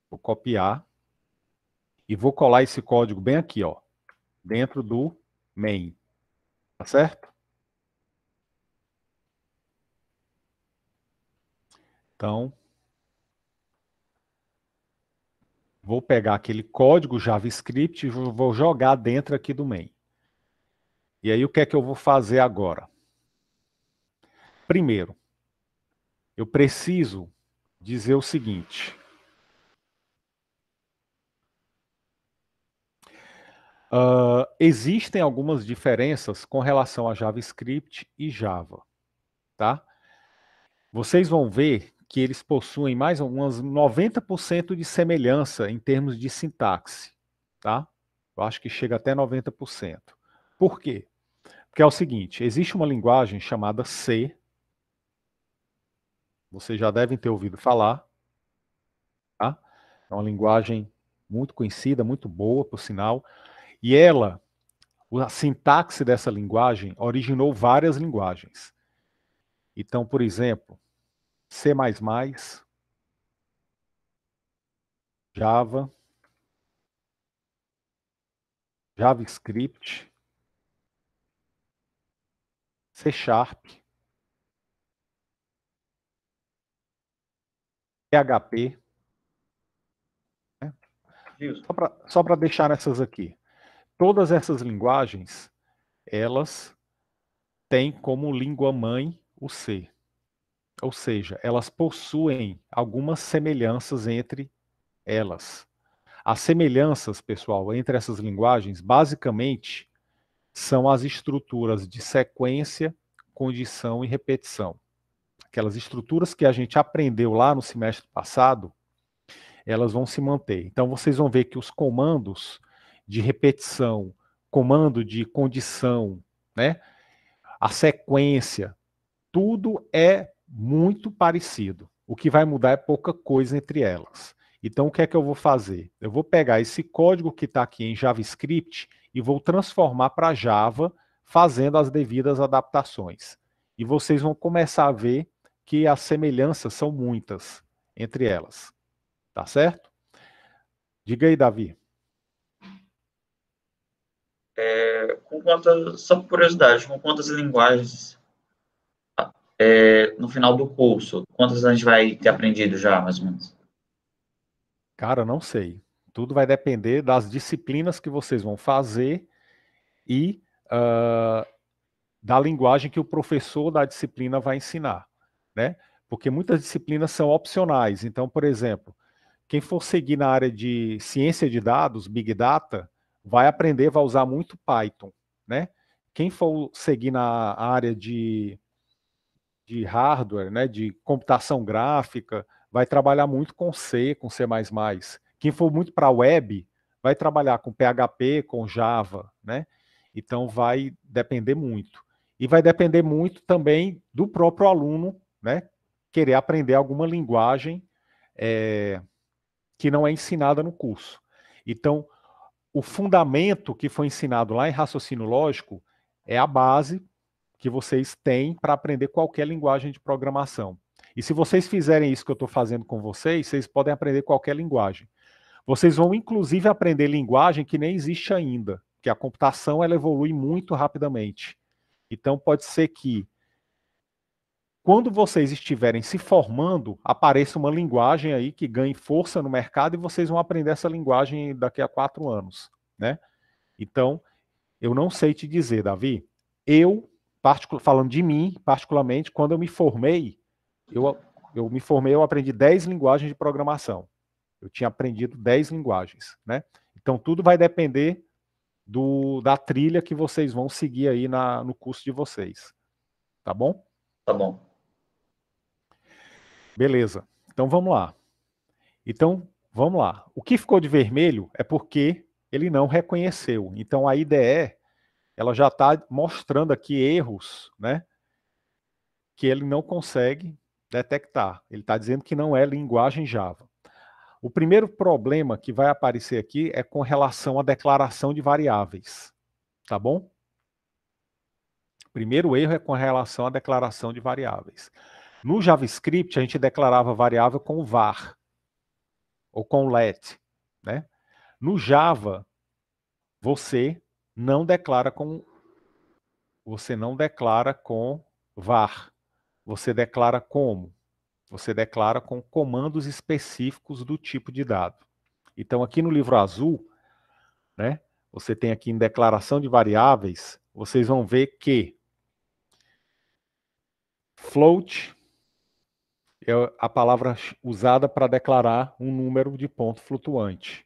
vou copiar e vou colar esse código bem aqui, ó, dentro do main. Tá certo? Então, vou pegar aquele código JavaScript e vou jogar dentro aqui do main. E aí o que é que eu vou fazer agora? Primeiro, eu preciso dizer o seguinte. Existem algumas diferenças com relação a JavaScript e Java, tá? Vocês vão ver que eles possuem mais umas 90% de semelhança em termos de sintaxe, tá? Eu acho que chega até 90%. Por quê? Porque é o seguinte, existe uma linguagem chamada C, vocês já devem ter ouvido falar, tá? É uma linguagem muito conhecida, muito boa, por sinal, e ela, a sintaxe dessa linguagem originou várias linguagens. Então, por exemplo, C++, Java, JavaScript, C#, PHP, né? Só para deixar nessas aqui. Todas essas linguagens, elas têm como língua-mãe o C. Ou seja, elas possuem algumas semelhanças entre elas. As semelhanças, pessoal, entre essas linguagens, basicamente, são as estruturas de sequência, condição e repetição. Aquelas estruturas que a gente aprendeu lá no semestre passado, elas vão se manter. Então, vocês vão ver que os comandos de repetição, comando de condição, né? A sequência, tudo é muito parecido. O que vai mudar é pouca coisa entre elas. Então, o que é que eu vou fazer? Eu vou pegar esse código que está aqui em JavaScript e vou transformar para Java, fazendo as devidas adaptações. E vocês vão começar a ver que as semelhanças são muitas entre elas. Tá certo? Diga aí, Davi. Só por curiosidade, com quantas linguagens no final do curso? Quantas a gente vai ter aprendido já, mais ou menos? Cara, não sei. Tudo vai depender das disciplinas que vocês vão fazer e da linguagem que o professor da disciplina vai ensinar, né? Porque muitas disciplinas são opcionais. Então, por exemplo, quem for seguir na área de ciência de dados, Big Data, vai aprender, vai usar muito Python, né? Quem for seguir na área de hardware, né, de computação gráfica, vai trabalhar muito com C, com C++. Quem for muito para web, vai trabalhar com PHP, com Java, né? Então vai depender muito. E vai depender muito também do próprio aluno, né, querer aprender alguma linguagem que não é ensinada no curso. Então, o fundamento que foi ensinado lá em raciocínio lógico é a base que vocês têm para aprender qualquer linguagem de programação. E se vocês fizerem isso que eu estou fazendo com vocês, vocês podem aprender qualquer linguagem. Vocês vão, inclusive, aprender linguagem que nem existe ainda, porque a computação ela evolui muito rapidamente. Então, pode ser que, quando vocês estiverem se formando, apareça uma linguagem aí que ganhe força no mercado e vocês vão aprender essa linguagem daqui a 4 anos, né? Então, eu não sei te dizer, Davi. Falando de mim, particularmente, quando eu me formei, eu aprendi 10 linguagens de programação. Eu tinha aprendido 10 linguagens, né? Então, tudo vai depender da trilha que vocês vão seguir aí no curso de vocês. Tá bom? Tá bom. Beleza. Então, vamos lá. O que ficou de vermelho é porque ele não reconheceu. Então, a IDE, ela já está mostrando aqui erros, né, que ele não consegue detectar. Ele está dizendo que não é linguagem Java. O primeiro problema que vai aparecer aqui é com relação à declaração de variáveis. Tá bom? O primeiro erro é com relação à declaração de variáveis. No JavaScript, a gente declarava variável com var, ou com let, né? No Java, você não declara com var. Você declara como? Você declara com comandos específicos do tipo de dado. Então, aqui no livro azul, né, você tem aqui em declaração de variáveis, vocês vão ver que float é a palavra usada para declarar um número de ponto flutuante.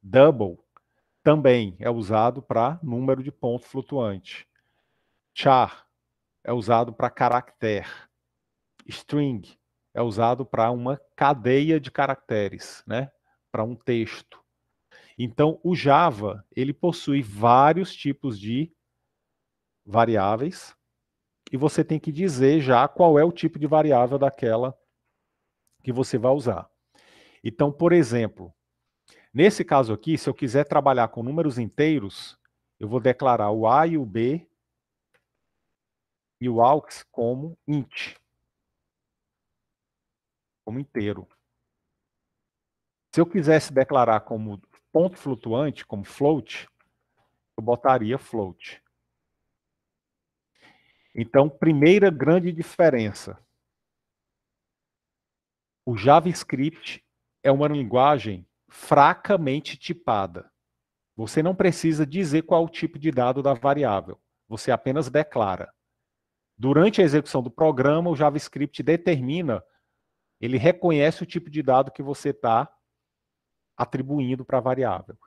Double também é usado para número de ponto flutuante. Char é usado para caractere. String é usado para uma cadeia de caracteres, né? Para um texto. Então, o Java, ele possui vários tipos de variáveis e você tem que dizer já qual é o tipo de variável daquela que você vai usar. Então, por exemplo, nesse caso aqui, se eu quiser trabalhar com números inteiros, eu vou declarar o A e o B e o aux como int, como inteiro. Se eu quisesse declarar como ponto flutuante, como float, eu botaria float. Então, primeira grande diferença. O JavaScript é uma linguagem fracamente tipada. Você não precisa dizer qual o tipo de dado da variável. Você apenas declara. Durante a execução do programa, o JavaScript determina, ele reconhece o tipo de dado que você está atribuindo para a variável.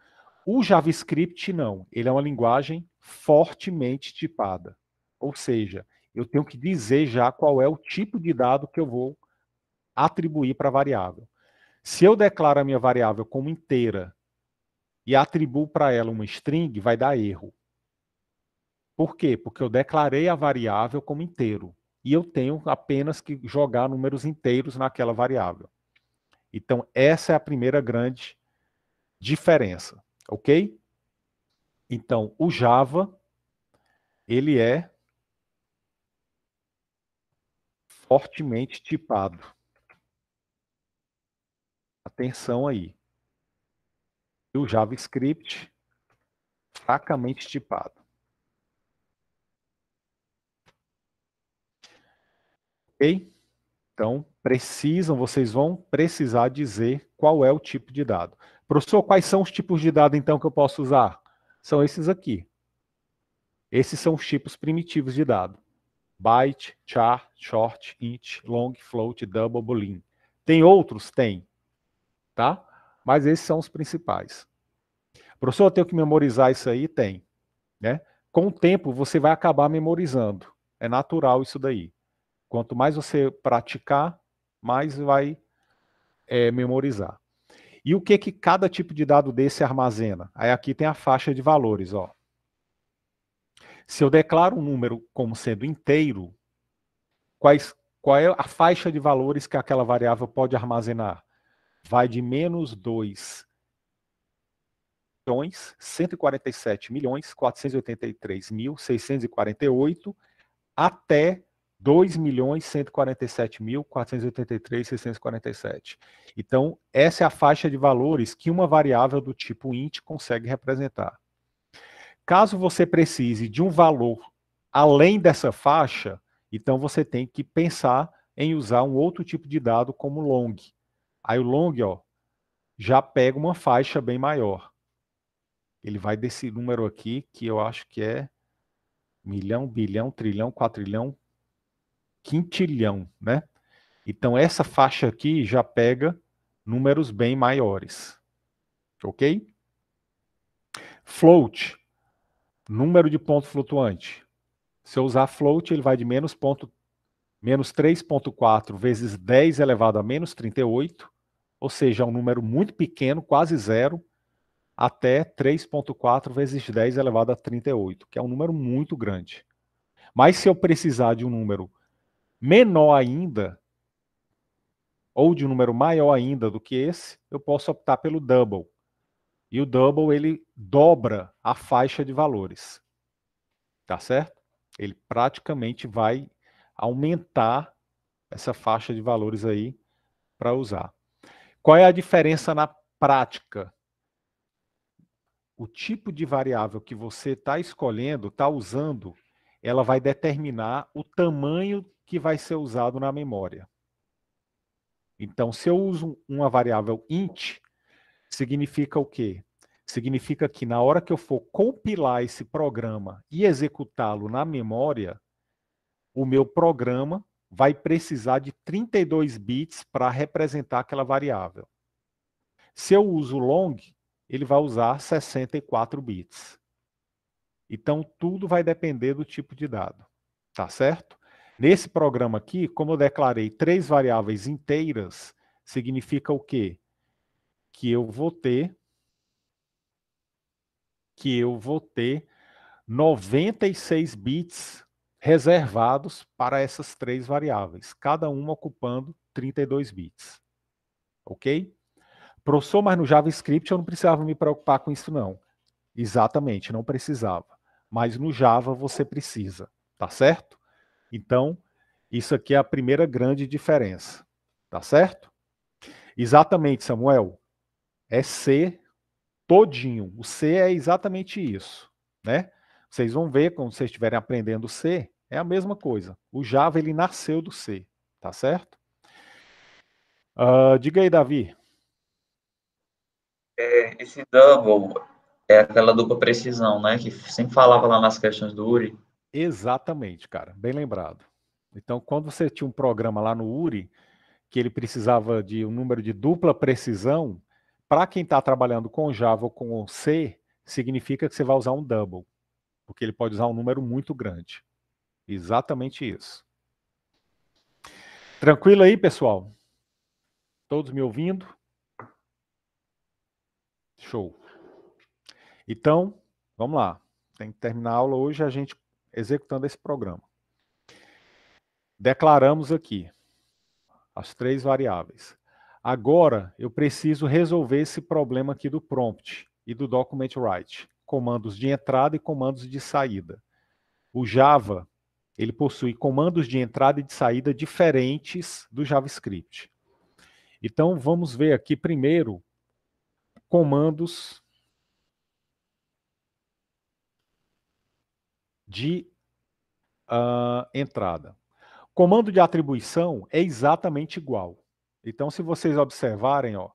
O JavaScript não. Ele é uma linguagem fortemente tipada. Ou seja, eu tenho que dizer já qual é o tipo de dado que eu vou atribuir para a variável. Se eu declaro a minha variável como inteira e atribuo para ela uma string, vai dar erro. Por quê? Porque eu declarei a variável como inteiro. E eu tenho apenas que jogar números inteiros naquela variável. Então, essa é a primeira grande diferença. Ok? Então, o Java, ele é fortemente tipado. Atenção aí. E o JavaScript, fracamente tipado. Ok? Então, vocês vão precisar dizer qual é o tipo de dado. Professor, quais são os tipos de dado, então, que eu posso usar? São esses aqui. Esses são os tipos primitivos de dado. Byte, char, short, int, long, float, double, boolean. Tem outros? Tem. Tá? Mas esses são os principais. Professor, eu tenho que memorizar isso aí? Tem. Né? Com o tempo, você vai acabar memorizando. É natural isso daí. Quanto mais você praticar, mais vai memorizar. E o que cada tipo de dado desse armazena? Aí aqui tem a faixa de valores. Ó. Se eu declaro um número como sendo inteiro, qual é a faixa de valores que aquela variável pode armazenar? Vai de menos 2.147.483.648 até 2.147.483.647. Então, essa é a faixa de valores que uma variável do tipo int consegue representar. Caso você precise de um valor além dessa faixa, então você tem que pensar em usar um outro tipo de dado como long. Aí o long, ó, já pega uma faixa bem maior. Ele vai desse número aqui, que eu acho que é milhão, bilhão, trilhão, quatrilhão, quintilhão, né? Então essa faixa aqui já pega números bem maiores. Ok? Float, número de ponto flutuante. Se eu usar float, ele vai de menos 3,4 vezes 10 elevado a menos 38, ou seja, é um número muito pequeno, quase zero, até 3,4 vezes 10 elevado a 38, que é um número muito grande. Mas se eu precisar de um número menor ainda, ou de um número maior ainda do que esse, eu posso optar pelo double. E o double, ele dobra a faixa de valores. Tá certo? Ele praticamente vai aumentar essa faixa de valores aí para usar. Qual é a diferença na prática? O tipo de variável que você está escolhendo, está usando, ela vai determinar o tamanho que vai ser usado na memória. Então, se eu uso uma variável int, significa o quê? Significa que na hora que eu for compilar esse programa e executá-lo na memória, o meu programa vai precisar de 32 bits para representar aquela variável. Se eu uso long, ele vai usar 64 bits. Então, tudo vai depender do tipo de dado. Tá certo? Nesse programa aqui, como eu declarei 3 variáveis inteiras, significa o quê? Que eu vou ter 96 bits reservados para essas 3 variáveis, cada uma ocupando 32 bits. Ok? Professor, mas no JavaScript eu não precisava me preocupar com isso não. Exatamente, não precisava. Mas no Java você precisa, tá certo? Então, isso aqui é a primeira grande diferença, tá certo? Exatamente, Samuel. É C todinho. O C é exatamente isso, né? Vocês vão ver quando vocês estiverem aprendendo C, é a mesma coisa. O Java, ele nasceu do C, tá certo? Diga aí, Davi. Esse double é aquela dupla precisão, né? Que sempre falava lá nas questões do URI. Exatamente, cara. Bem lembrado. Então, quando você tinha um programa lá no URI, que ele precisava de um número de dupla precisão, para quem está trabalhando com Java ou com C, significa que você vai usar um double, porque ele pode usar um número muito grande. Exatamente isso. Tranquilo aí, pessoal? Todos me ouvindo? Show. Então, vamos lá. Tem que terminar a aula hoje a gente executando esse programa. Declaramos aqui as 3 variáveis. Agora, eu preciso resolver esse problema aqui do prompt e do document write. Comandos de entrada e comandos de saída. O Java, ele possui comandos de entrada e de saída diferentes do JavaScript. Então, vamos ver aqui primeiro comandos de entrada. Comando de atribuição é exatamente igual. Então, se vocês observarem, ó,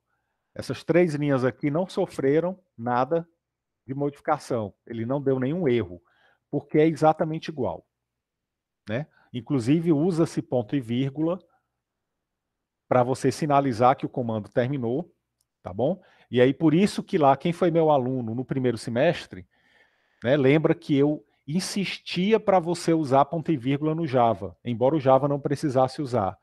essas 3 linhas aqui não sofreram nada de modificação. Ele não deu nenhum erro, porque é exatamente igual, né? Inclusive, usa-se ponto e vírgula para você sinalizar que o comando terminou, tá bom? E aí, por isso que lá, quem foi meu aluno no primeiro semestre, né, lembra que eu insistia para você usar ponto e vírgula no Java, embora o Java não precisasse usar.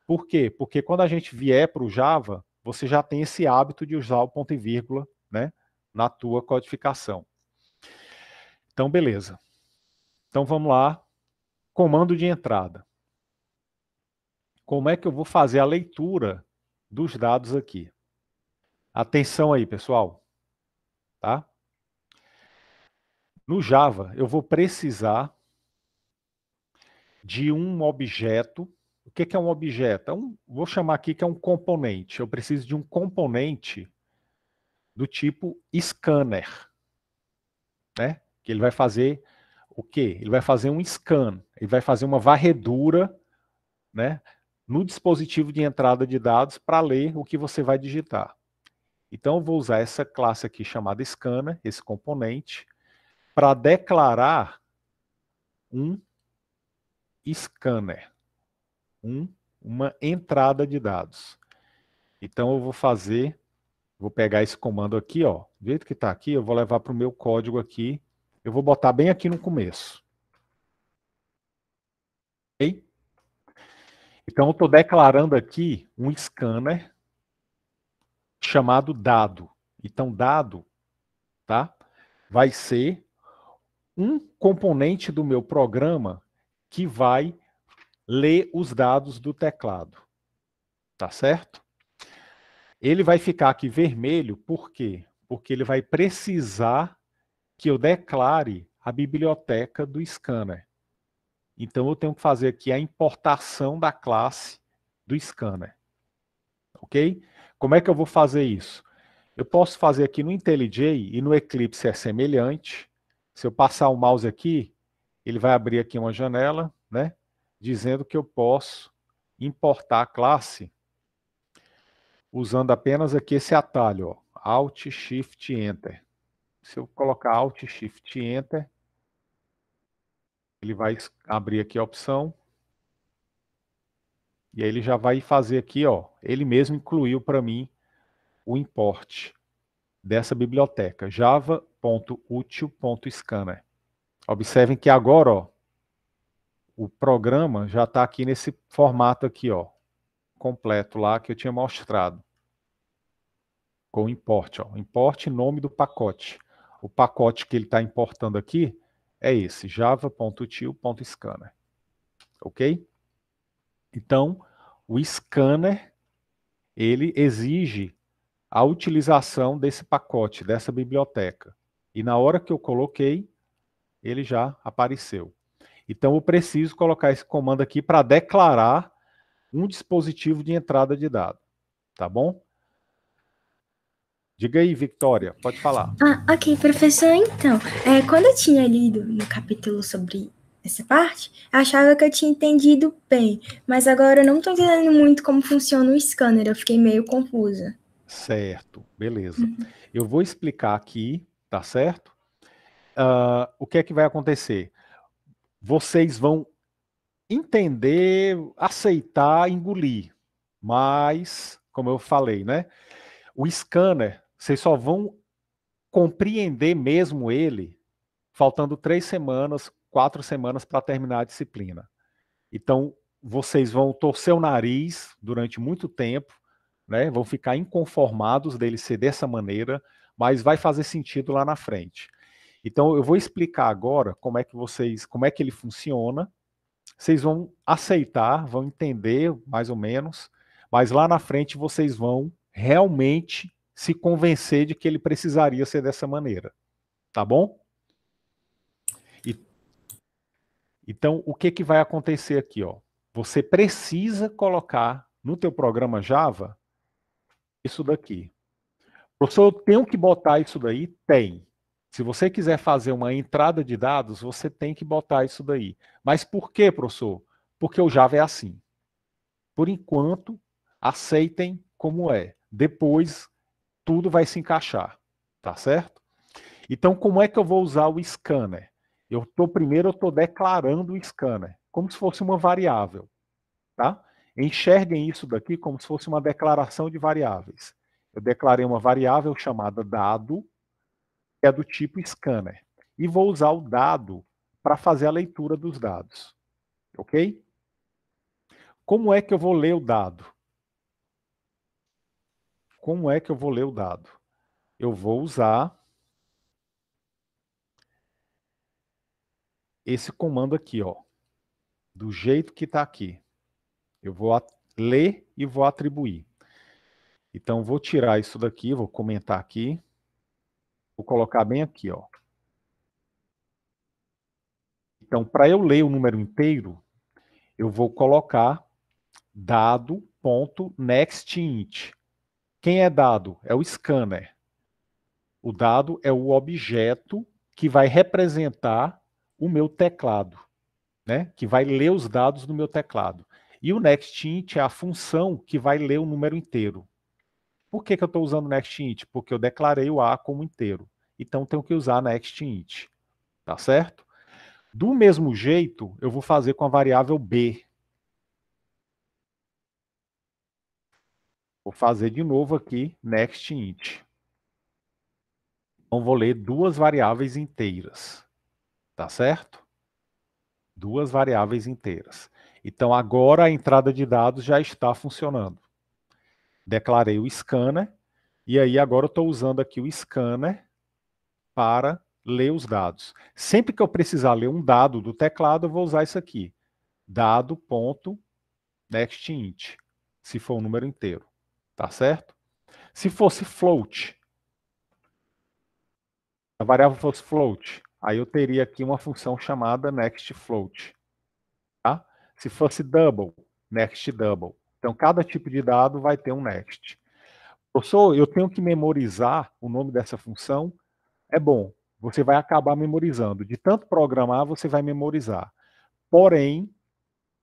Por quê? Porque quando a gente vier para o Java, você já tem esse hábito de usar o ponto e vírgula, né, na tua codificação. Então, beleza. Então, vamos lá. Comando de entrada. Como é que eu vou fazer a leitura dos dados aqui? Atenção aí, pessoal. Tá? No Java, eu vou precisar de um objeto. O que é um objeto? Vou chamar aqui que é um componente. Eu preciso de um componente do tipo scanner, né? Que ele vai fazer o quê? Ele vai fazer um scan, ele vai fazer uma varredura, né, no dispositivo de entrada de dados para ler o que você vai digitar. Então, eu vou usar essa classe aqui chamada scanner, esse componente, para declarar um scanner, uma entrada de dados. Então, eu vou pegar esse comando aqui, ó, do jeito que está aqui, eu vou levar para o meu código aqui, eu vou botar bem aqui no começo. Ok? Então, eu estou declarando aqui um scanner chamado dado. Então, dado, tá, vai ser um componente do meu programa que vai ler os dados do teclado. Tá certo? Ele vai ficar aqui vermelho, por quê? Porque ele vai precisar que eu declare a biblioteca do scanner. Então, eu tenho que fazer aqui a importação da classe do scanner. Ok? Como é que eu vou fazer isso? Eu posso fazer aqui no IntelliJ e no Eclipse é semelhante. Se eu passar o mouse aqui, ele vai abrir aqui uma janela, né, dizendo que eu posso importar a classe usando apenas aqui esse atalho, ó, Alt, Shift, Enter. Se eu colocar Alt, Shift, Enter, ele vai abrir aqui a opção. E aí ele já vai fazer aqui, ó, ele mesmo incluiu para mim o import dessa biblioteca, java.util.scanner. Observem que agora, ó, o programa já está aqui nesse formato aqui, ó, completo lá que eu tinha mostrado. Com import, ó, import nome do pacote. O pacote que ele está importando aqui é esse, java.util.scanner. Ok? Então, o scanner, ele exige a utilização desse pacote, dessa biblioteca. E na hora que eu coloquei, ele já apareceu. Então, eu preciso colocar esse comando aqui para declarar um dispositivo de entrada de dados. Tá bom? Diga aí, Victoria, pode falar. Ok, professor, então, quando eu tinha lido no capítulo sobre essa parte, eu achava que eu tinha entendido bem, mas agora eu não estou entendendo muito como funciona o scanner, eu fiquei meio confusa. Certo, beleza. Eu vou explicar aqui, tá certo? O que é que vai acontecer? Vocês vão entender, aceitar, engolir, mas, como eu falei, né? O scanner, vocês só vão compreender mesmo ele faltando 3 semanas, 4 semanas para terminar a disciplina. Então, vocês vão torcer o nariz durante muito tempo, né? Vão ficar inconformados dele ser dessa maneira, mas vai fazer sentido lá na frente. Então, eu vou explicar agora como é que ele funciona. Vocês vão aceitar, vão entender mais ou menos, mas lá na frente vocês vão realmente se convencer de que ele precisaria ser dessa maneira. Tá bom? Então, o que vai acontecer aqui, ó? Você precisa colocar no teu programa Java isso daqui. Professor, eu tenho que botar isso daí? Tem. Se você quiser fazer uma entrada de dados, você tem que botar isso daí. Mas por quê, professor? Porque o Java é assim. Por enquanto, aceitem como é. Depois, tudo vai se encaixar. Tá certo? Então, como é que eu vou usar o scanner? Primeiro eu estou declarando o scanner, como se fosse uma variável. Tá? Enxerguem isso daqui como se fosse uma declaração de variáveis. Eu declarei uma variável chamada dado, que é do tipo scanner. E vou usar o dado para fazer a leitura dos dados. Ok? Como é que eu vou ler o dado? Como é que eu vou ler o dado? Eu vou usar esse comando aqui, ó, do jeito que está aqui. Eu vou ler e vou atribuir. Então, vou tirar isso daqui, vou comentar aqui. Vou colocar bem aqui, ó. Então, para eu ler o número inteiro, eu vou colocar dado.nextInt. Quem é dado? É o scanner. O dado é o objeto que vai representar o meu teclado, né? Que vai ler os dados do meu teclado. E o nextInt é a função que vai ler o número inteiro. Por que eu estou usando nextInt? Porque eu declarei o A como inteiro. Então, tenho que usar nextInt. Tá certo? Do mesmo jeito, eu vou fazer com a variável B. Vou fazer de novo aqui, nextInt. Então, vou ler duas variáveis inteiras. Tá certo? Duas variáveis inteiras. Então, agora a entrada de dados já está funcionando. Declarei o scanner, e aí agora eu estou usando aqui o scanner para ler os dados. Sempre que eu precisar ler um dado do teclado, eu vou usar isso aqui. Dado.nextInt, se for um número inteiro. Tá certo? Se fosse float, a variável fosse float, aí eu teria aqui uma função chamada nextFloat. Tá? Se fosse double, nextDouble. Então, cada tipo de dado vai ter um next. Professor, eu tenho que memorizar o nome dessa função? É bom, você vai acabar memorizando. De tanto programar, você vai memorizar. Porém,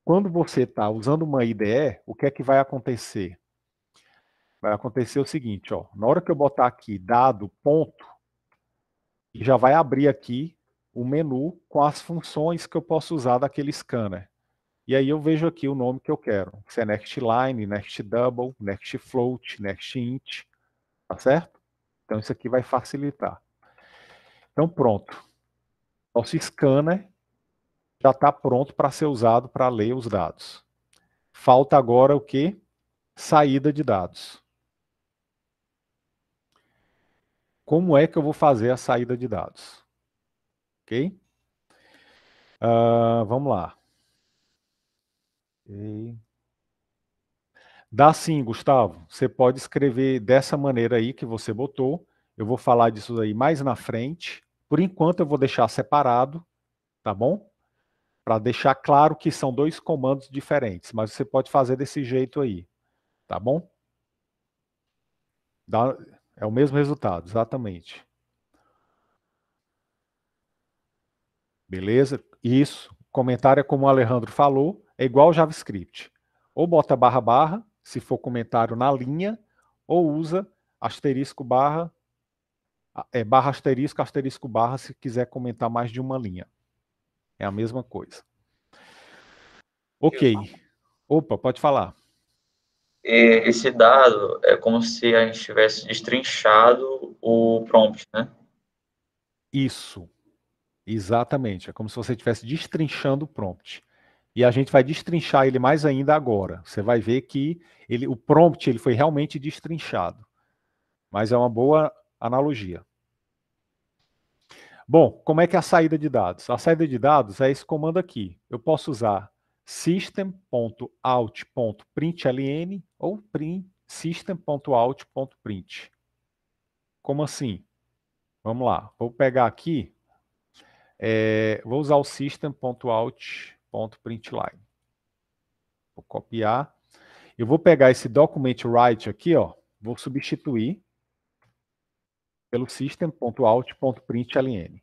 quando você está usando uma IDE, o que é que vai acontecer? Vai acontecer o seguinte, ó, na hora que eu botar aqui dado, ponto, já vai abrir aqui o menu com as funções que eu posso usar daquele scanner. E aí eu vejo aqui o nome que eu quero. Se é nextLine, nextDouble, nextFloat, nextInt, tá certo? Então isso aqui vai facilitar. Então pronto. Nosso scanner já está pronto para ser usado para ler os dados. Falta agora o quê? Saída de dados. Como é que eu vou fazer a saída de dados? Ok? Vamos lá. Okay. Dá sim, Gustavo. Você pode escrever dessa maneira aí que você botou. Eu vou falar disso aí mais na frente. Por enquanto eu vou deixar separado, tá bom? Para deixar claro que são dois comandos diferentes, mas você pode fazer desse jeito aí, tá bom? É o mesmo resultado, exatamente. Beleza? Isso. Comentário é como o Alejandro falou, é igual ao JavaScript. Ou bota barra barra, se for comentário na linha, ou usa asterisco barra, barra asterisco, asterisco barra, se quiser comentar mais de uma linha. É a mesma coisa. Ok. Opa, pode falar. E esse dado é como se a gente tivesse destrinchado o prompt, né? Isso. Exatamente. É como se você estivesse destrinchando o prompt. E a gente vai destrinchar ele mais ainda agora. Você vai ver que o prompt ele foi realmente destrinchado. Mas é uma boa analogia. Bom, como é que é a saída de dados? A saída de dados é esse comando aqui. Eu posso usar system.out.println ou system.out.print. Como assim? Vamos lá, vou pegar aqui, vou usar o system.out.println. Vou copiar. Eu vou pegar esse document write aqui, ó, vou substituir pelo system.out.println.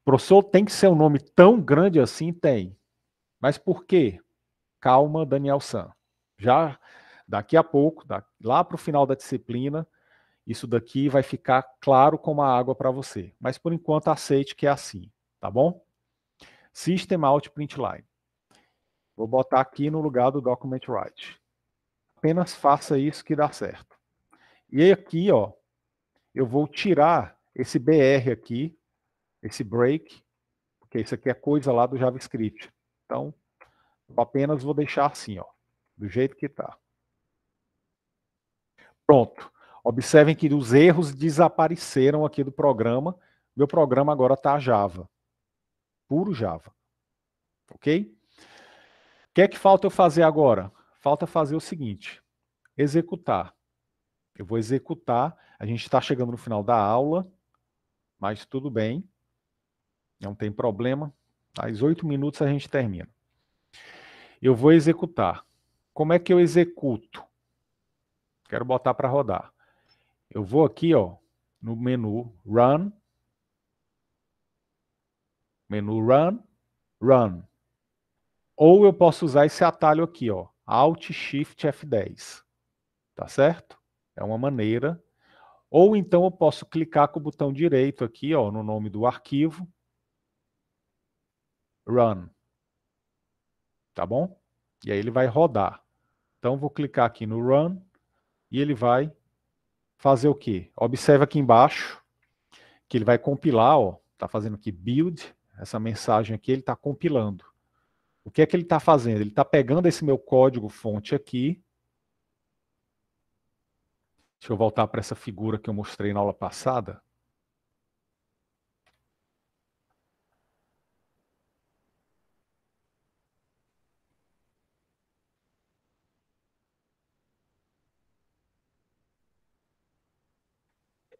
Professor, tem que ser um nome tão grande assim? Tem. Mas por quê? Calma, Daniel San. Já daqui a pouco, lá para o final da disciplina, isso daqui vai ficar claro como a água para você. Mas por enquanto aceite que é assim, tá bom? System out println. Vou botar aqui no lugar do document write. Apenas faça isso que dá certo. E aqui, ó, eu vou tirar esse BR aqui, esse break, porque isso aqui é coisa lá do JavaScript. Então, eu apenas vou deixar assim, ó, do jeito que está. Pronto. Observem que os erros desapareceram aqui do programa. Meu programa agora está Java. Puro Java. Ok? O que é que falta eu fazer agora? Falta fazer o seguinte. Executar. Eu vou executar. A gente está chegando no final da aula, mas tudo bem. Não tem problema. Às 8 minutos a gente termina. Eu vou executar. Como é que eu executo? Quero botar para rodar. Eu vou aqui, ó, no menu Run. Menu Run, Run. Ou eu posso usar esse atalho aqui, ó, Alt Shift F10. Tá certo? É uma maneira. Ou então eu posso clicar com o botão direito aqui, ó, no nome do arquivo. Run. Tá bom? E aí ele vai rodar. Então vou clicar aqui no Run e ele vai fazer o quê? Observe aqui embaixo que ele vai compilar, ó, tá fazendo aqui build, essa mensagem aqui ele está compilando. O que é que ele está fazendo? Ele está pegando esse meu código fonte aqui. Deixa eu voltar para essa figura que eu mostrei na aula passada.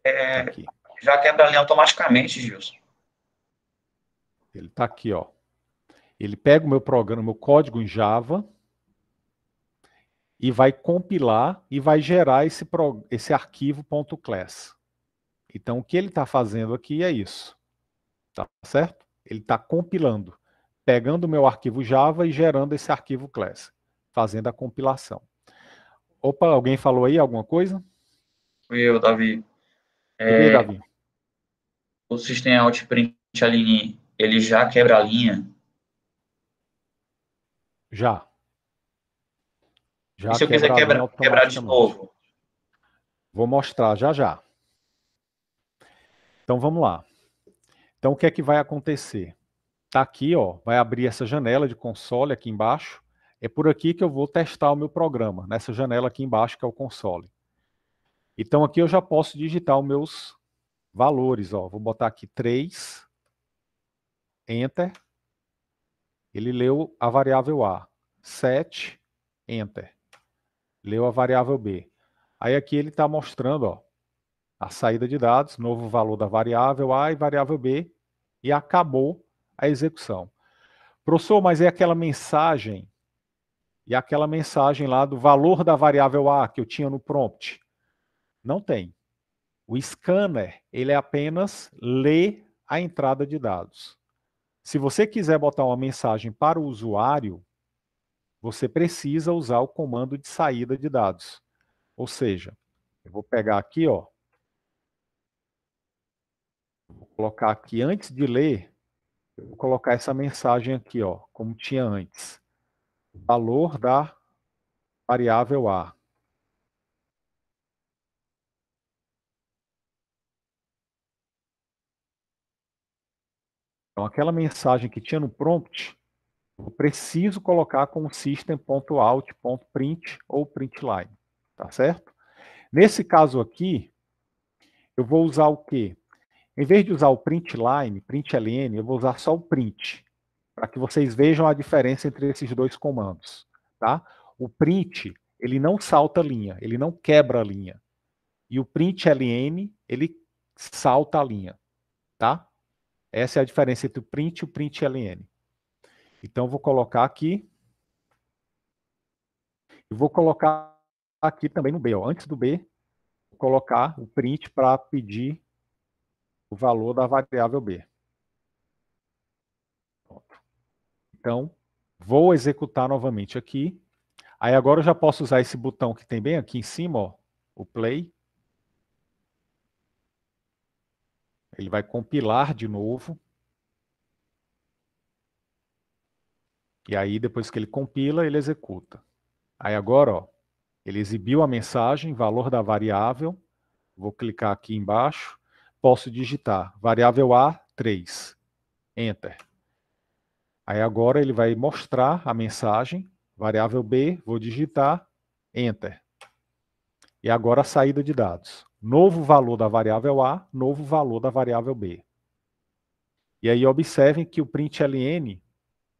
Aqui. Já quebra a linha automaticamente, Gilson. Ele está aqui, ó. Ele pega o meu programa, meu código em Java e vai compilar e vai gerar esse arquivo .class. Então, o que ele está fazendo aqui é isso. Tá certo? Ele está compilando, pegando o meu arquivo Java e gerando esse arquivo class, fazendo a compilação. Opa, alguém falou aí alguma coisa? Fui eu, Davi. Davi. O System Out Println, ele já quebra a linha? Já. E se eu quiser quebrar de novo? Vou mostrar já já. Então vamos lá. Então o que é que vai acontecer? Tá aqui, ó, vai abrir essa janela de console aqui embaixo. É por aqui que eu vou testar o meu programa, nessa janela aqui embaixo que é o console. Então aqui eu já posso digitar os meus valores, ó. Vou botar aqui 3, Enter. Ele leu a variável A. 7, Enter. Leu a variável B. Aí aqui ele está mostrando, ó, a saída de dados, novo valor da variável A e variável B, e acabou a execução. Professor, mas é aquela mensagem, e aquela mensagem lá do valor da variável A que eu tinha no prompt? Não tem. O scanner, ele apenas lê a entrada de dados. Se você quiser botar uma mensagem para o usuário, você precisa usar o comando de saída de dados. Ou seja, eu vou pegar aqui, ó, vou colocar aqui antes de ler, eu vou colocar essa mensagem aqui, ó, como tinha antes. Valor da variável A. Então, aquela mensagem que tinha no prompt, eu preciso colocar com o system.out.print ou println. Tá certo? Nesse caso aqui, eu vou usar o quê? Em vez de usar o println, eu vou usar só o print, para que vocês vejam a diferença entre esses dois comandos, tá? O print, ele não salta a linha, ele não quebra a linha. E o println, ele salta a linha, tá? Essa é a diferença entre o print e o println. Então, eu vou colocar aqui. Eu vou colocar aqui também no B. Ó. Antes do B, vou colocar o print para pedir o valor da variável B. Pronto. Então, vou executar novamente aqui. Aí agora eu já posso usar esse botão que tem bem aqui em cima, ó, o play. Ele vai compilar de novo. E aí, depois que ele compila, ele executa. Aí agora, ó, ele exibiu a mensagem, valor da variável. Vou clicar aqui embaixo. Posso digitar variável A, 3. Enter. Aí agora ele vai mostrar a mensagem. Variável B, vou digitar. Enter. E agora a saída de dados. Novo valor da variável A, novo valor da variável B. E aí observem que o println,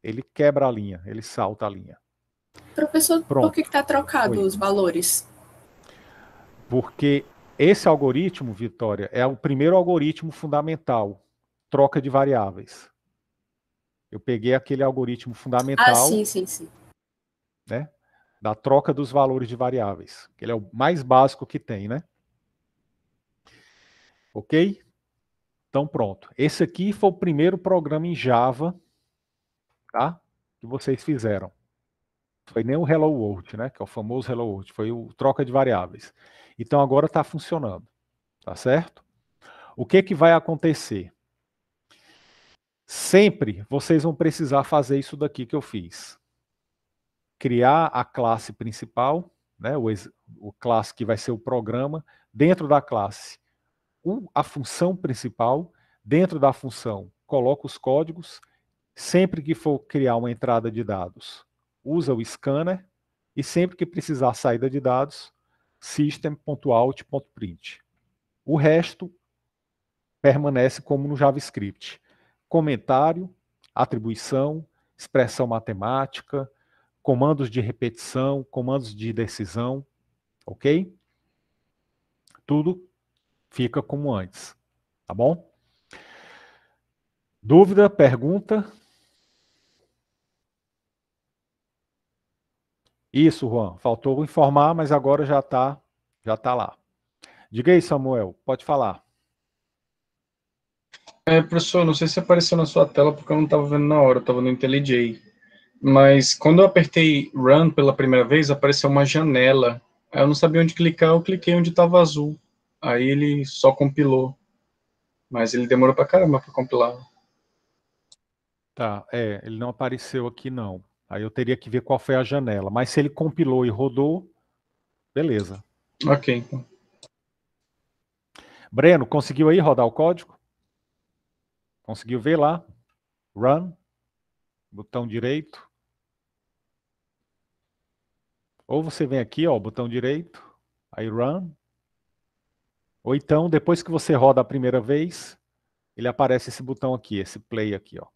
ele quebra a linha, ele salta a linha. Professor, Pronto. por que está trocado os valores? Porque esse algoritmo, Vitória, é o primeiro algoritmo fundamental, troca de variáveis. Eu peguei aquele algoritmo fundamental. Ah, sim. Né, da troca dos valores de variáveis. Ele é o mais básico que tem, né? Ok? Então, pronto. Esse aqui foi o primeiro programa em Java, tá? Que vocês fizeram. Foi nem o Hello World, né? Que é o famoso Hello World. Foi o troca de variáveis. Então, agora está funcionando. Tá certo? O que que vai acontecer? Sempre vocês vão precisar fazer isso daqui que eu fiz. Criar a classe principal, né? O classe que vai ser o programa, dentro da classe a função principal, dentro da função coloca os códigos, sempre que for criar uma entrada de dados, usa o scanner, e sempre que precisar saída de dados, system.out.print. O resto permanece como no JavaScript. Comentário, atribuição, expressão matemática, comandos de repetição, comandos de decisão, ok? Tudo fica como antes, tá bom? Dúvida, pergunta? Isso, Juan, faltou informar, mas agora já tá lá. Diga aí, Samuel, pode falar. Professor, não sei se apareceu na sua tela porque eu não estava vendo na hora, eu estava no IntelliJ. Mas quando eu apertei Run pela primeira vez, apareceu uma janela. Aí eu não sabia onde clicar, eu cliquei onde estava azul. Aí ele só compilou. Mas ele demorou pra caramba para compilar. Tá, ele não apareceu aqui não. Aí eu teria que ver qual foi a janela. Mas se ele compilou e rodou, beleza. Ok, então. Breno, conseguiu aí rodar o código? Conseguiu ver lá? Run. Botão direito. Ou você vem aqui, ó, botão direito. Aí Run. Ou então, depois que você roda a primeira vez, ele aparece esse botão aqui, esse play aqui, ó.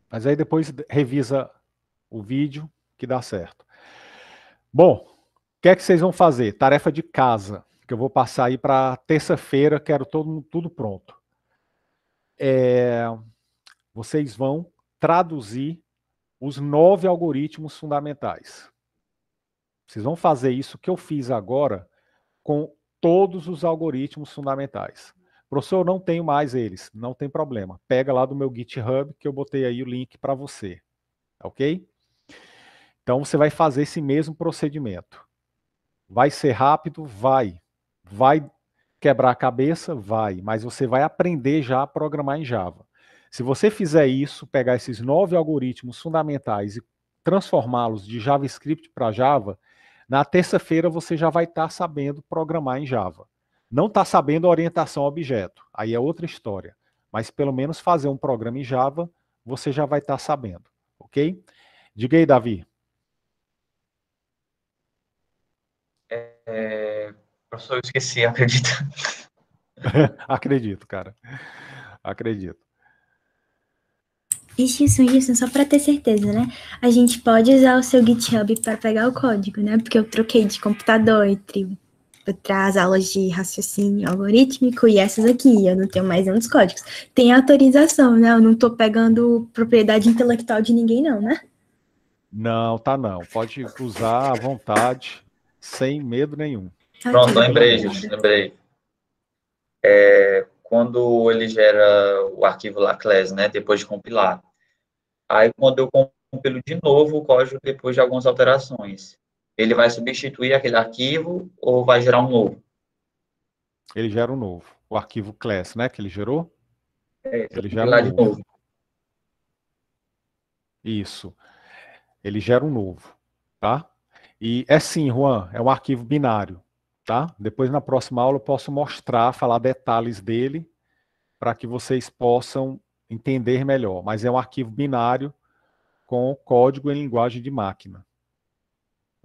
Mas aí depois revisa o vídeo que dá certo. Bom, o que é que vocês vão fazer? Tarefa de casa, que eu vou passar aí para terça-feira, quero tudo pronto. Vocês vão traduzir os 9 algoritmos fundamentais. Vocês vão fazer isso que eu fiz agora com todos os algoritmos fundamentais. Professor, eu não tenho mais eles, não tem problema. Pega lá do meu GitHub que eu botei aí o link para você, ok? Então você vai fazer esse mesmo procedimento. Vai ser rápido? Vai. Vai quebrar a cabeça? Vai. Mas você vai aprender já a programar em Java. Se você fizer isso, pegar esses 9 algoritmos fundamentais e transformá-los de JavaScript para Java, na terça-feira você já vai estar sabendo programar em Java. Não está sabendo orientação a objeto, aí é outra história. Mas pelo menos fazer um programa em Java, você já vai estar sabendo, ok? Diga aí, Davi. Professor, eu esqueci, acredita? Acredito, cara. Acredito. E Gilson, só para ter certeza, né? A gente pode usar o seu GitHub para pegar o código, né? Porque eu troquei de computador para as aulas de raciocínio algorítmico e essas aqui, eu não tenho mais nenhum dos códigos. Tem autorização, né? Eu não estou pegando propriedade intelectual de ninguém, não, né? Não, tá não. Pode usar à vontade, sem medo nenhum. Pronto, Ok. lembrei, Justo, lembrei. Quando ele gera o arquivo lá, class, né, depois de compilar. Aí, quando eu compilo de novo o código, depois de algumas alterações, ele vai substituir aquele arquivo ou vai gerar um novo? Ele gera um novo. O arquivo class, né, que ele gerou, ele gera um Compilar de novo. novo. Isso. Ele gera um novo, tá? E é sim, Juan, é um arquivo binário, tá? Depois, na próxima aula, eu posso mostrar, falar detalhes dele, para que vocês possam entender melhor. Mas é um arquivo binário com código em linguagem de máquina.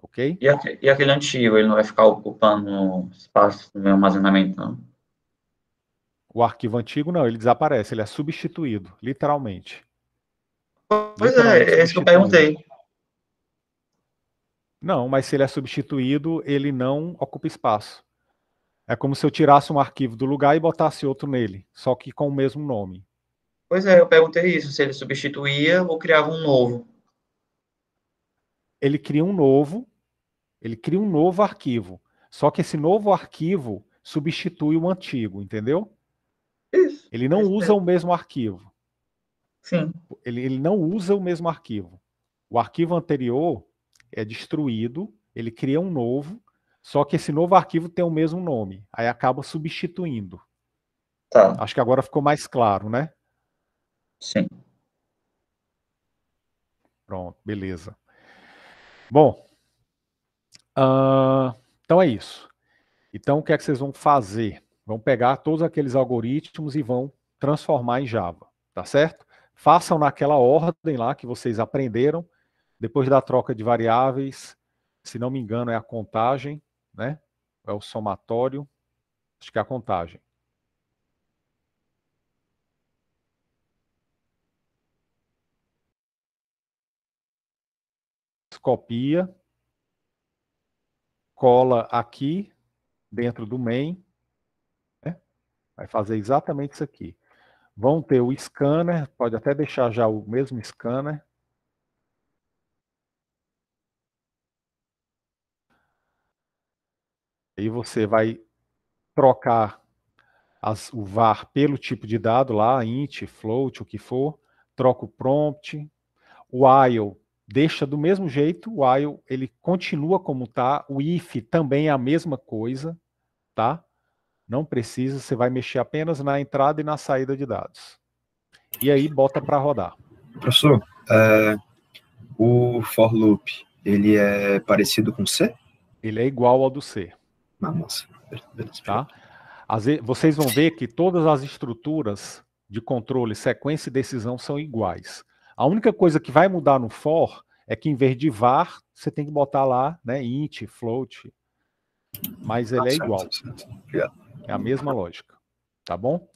Ok? E aquele antigo, ele não vai ficar ocupando espaço no meu armazenamento, não? O arquivo antigo, não, ele desaparece, ele é substituído, literalmente. Pois é isso que eu perguntei. Não, mas se ele é substituído, ele não ocupa espaço. É como se eu tirasse um arquivo do lugar e botasse outro nele, só que com o mesmo nome. Pois é, eu perguntei isso, se ele substituía ou criava um novo. Ele cria um novo arquivo. Só que esse novo arquivo substitui o antigo, entendeu? Isso. Ele não usa o mesmo arquivo. Sim. Ele não usa o mesmo arquivo. O arquivo anterior é destruído, ele cria um novo, só que esse novo arquivo tem o mesmo nome. Aí acaba substituindo. Tá. Acho que agora ficou mais claro, né? Sim. Pronto, beleza. Bom, então é isso. Então o que é que vocês vão fazer? Vão pegar todos aqueles algoritmos e vão transformar em Java, tá certo? Façam naquela ordem lá que vocês aprenderam, depois da troca de variáveis, se não me engano é a contagem, né? É o somatório, acho que é a contagem. Copia, cola aqui dentro do main, né? Vai fazer exatamente isso aqui. Vão ter o scanner, pode até deixar já o mesmo scanner. Aí você vai trocar o var pelo tipo de dado lá, int, float, o que for, troca o prompt. O while deixa do mesmo jeito, o while ele continua como está, o if também é a mesma coisa, tá? Não precisa, você vai mexer apenas na entrada e na saída de dados. E aí bota para rodar. Professor, o for loop, ele é parecido com C? Ele é igual ao do C. Nossa, beleza. Tá? Vocês vão ver que todas as estruturas de controle, sequência e decisão são iguais. A única coisa que vai mudar no for é que em vez de var, você tem que botar lá, né, int, float, mas ele é igual. É a mesma lógica, tá bom?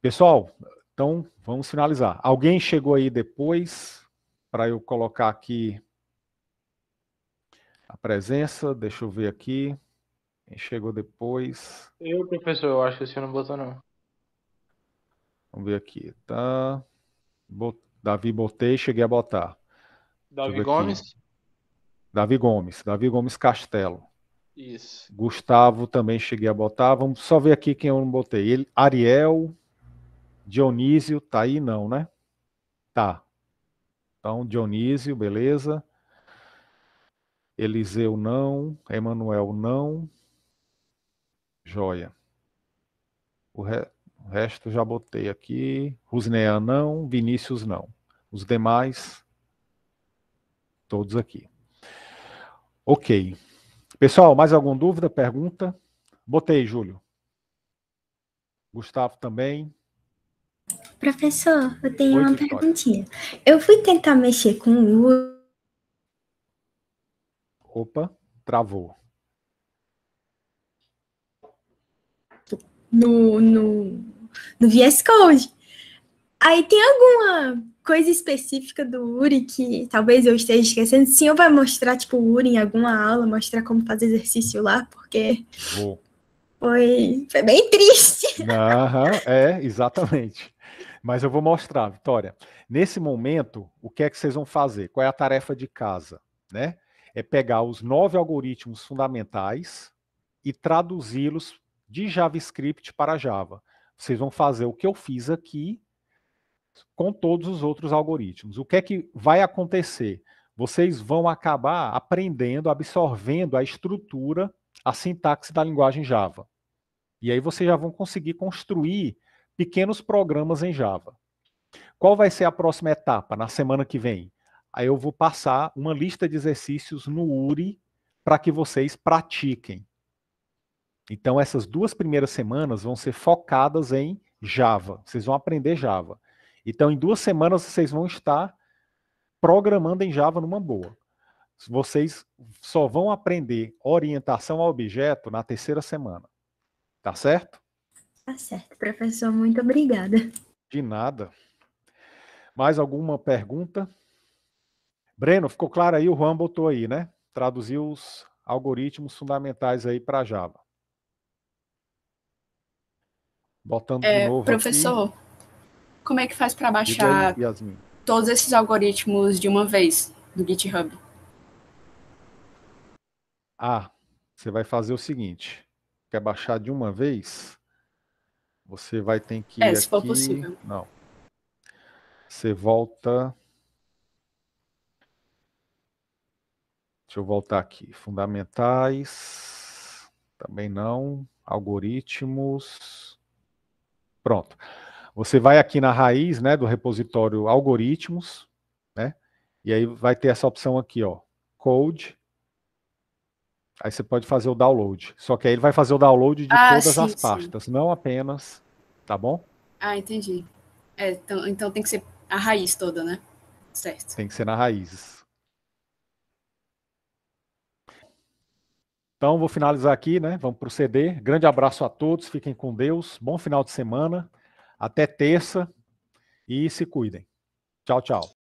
Pessoal, então vamos finalizar. Alguém chegou aí depois para eu colocar aqui a presença? Deixa eu ver aqui. Quem chegou depois? Eu, professor, eu acho que o senhor não botou, não. Vamos ver aqui, tá? Davi botei, cheguei a botar. Davi Gomes? Davi Gomes Castelo. Isso. Gustavo também cheguei a botar. Vamos só ver aqui quem eu não botei. Ariel, Dionísio, tá aí não, né? Tá. Então, Dionísio, beleza. Eliseu não. Emanuel não. Joia. O resto já botei aqui. Rusnea não. Vinícius não. Os demais, todos aqui. Ok. Pessoal, mais alguma dúvida, pergunta? Botei, Júlio. Gustavo também. Professor, eu tenho uma perguntinha. Eu fui tentar mexer com o... Opa, travou. no VS Code. Aí tem alguma coisa específica do URI que talvez eu esteja esquecendo? Sim, eu vai mostrar, tipo, o URI em alguma aula, mostrar como fazer exercício lá, porque foi bem triste. Exatamente. Mas eu vou mostrar, Vitória. Nesse momento, o que é que vocês vão fazer? Qual é a tarefa de casa? Né? É pegar os 9 algoritmos fundamentais e traduzi-los de JavaScript para Java. Vocês vão fazer o que eu fiz aqui com todos os outros algoritmos. O que é que vai acontecer? Vocês vão acabar aprendendo, absorvendo a estrutura, a sintaxe da linguagem Java. E aí vocês já vão conseguir construir pequenos programas em Java. Qual vai ser a próxima etapa, na semana que vem? Aí eu vou passar uma lista de exercícios no URI para que vocês pratiquem. Então, essas 2 primeiras semanas vão ser focadas em Java. Vocês vão aprender Java. Então, em 2 semanas, vocês vão estar programando em Java numa boa. Vocês só vão aprender orientação a objeto na 3ª semana. Tá certo? Tá certo, professor. Muito obrigada. De nada. Mais alguma pergunta? Breno, ficou claro aí? O Juan botou aí, né? Traduziu os algoritmos fundamentais aí para Java. Botando de novo professor, aqui. Como é que faz para baixar todos esses algoritmos de uma vez do GitHub? Você vai fazer o seguinte. Quer baixar de uma vez? Você vai ter que ir se for possível. Não. Você volta... Deixa eu voltar aqui. Fundamentais. Também não. Algoritmos. Pronto. Você vai aqui na raiz, né, do repositório algoritmos, né? E aí vai ter essa opção aqui, ó, code. Aí você pode fazer o download. Só que aí ele vai fazer o download de todas as pastas, não apenas, tá bom? Entendi. Então tem que ser a raiz toda, né? Certo. Tem que ser na raiz. Então, vou finalizar aqui, né? Vamos proceder. Grande abraço a todos, fiquem com Deus. Bom final de semana. Até terça. E se cuidem. Tchau, tchau.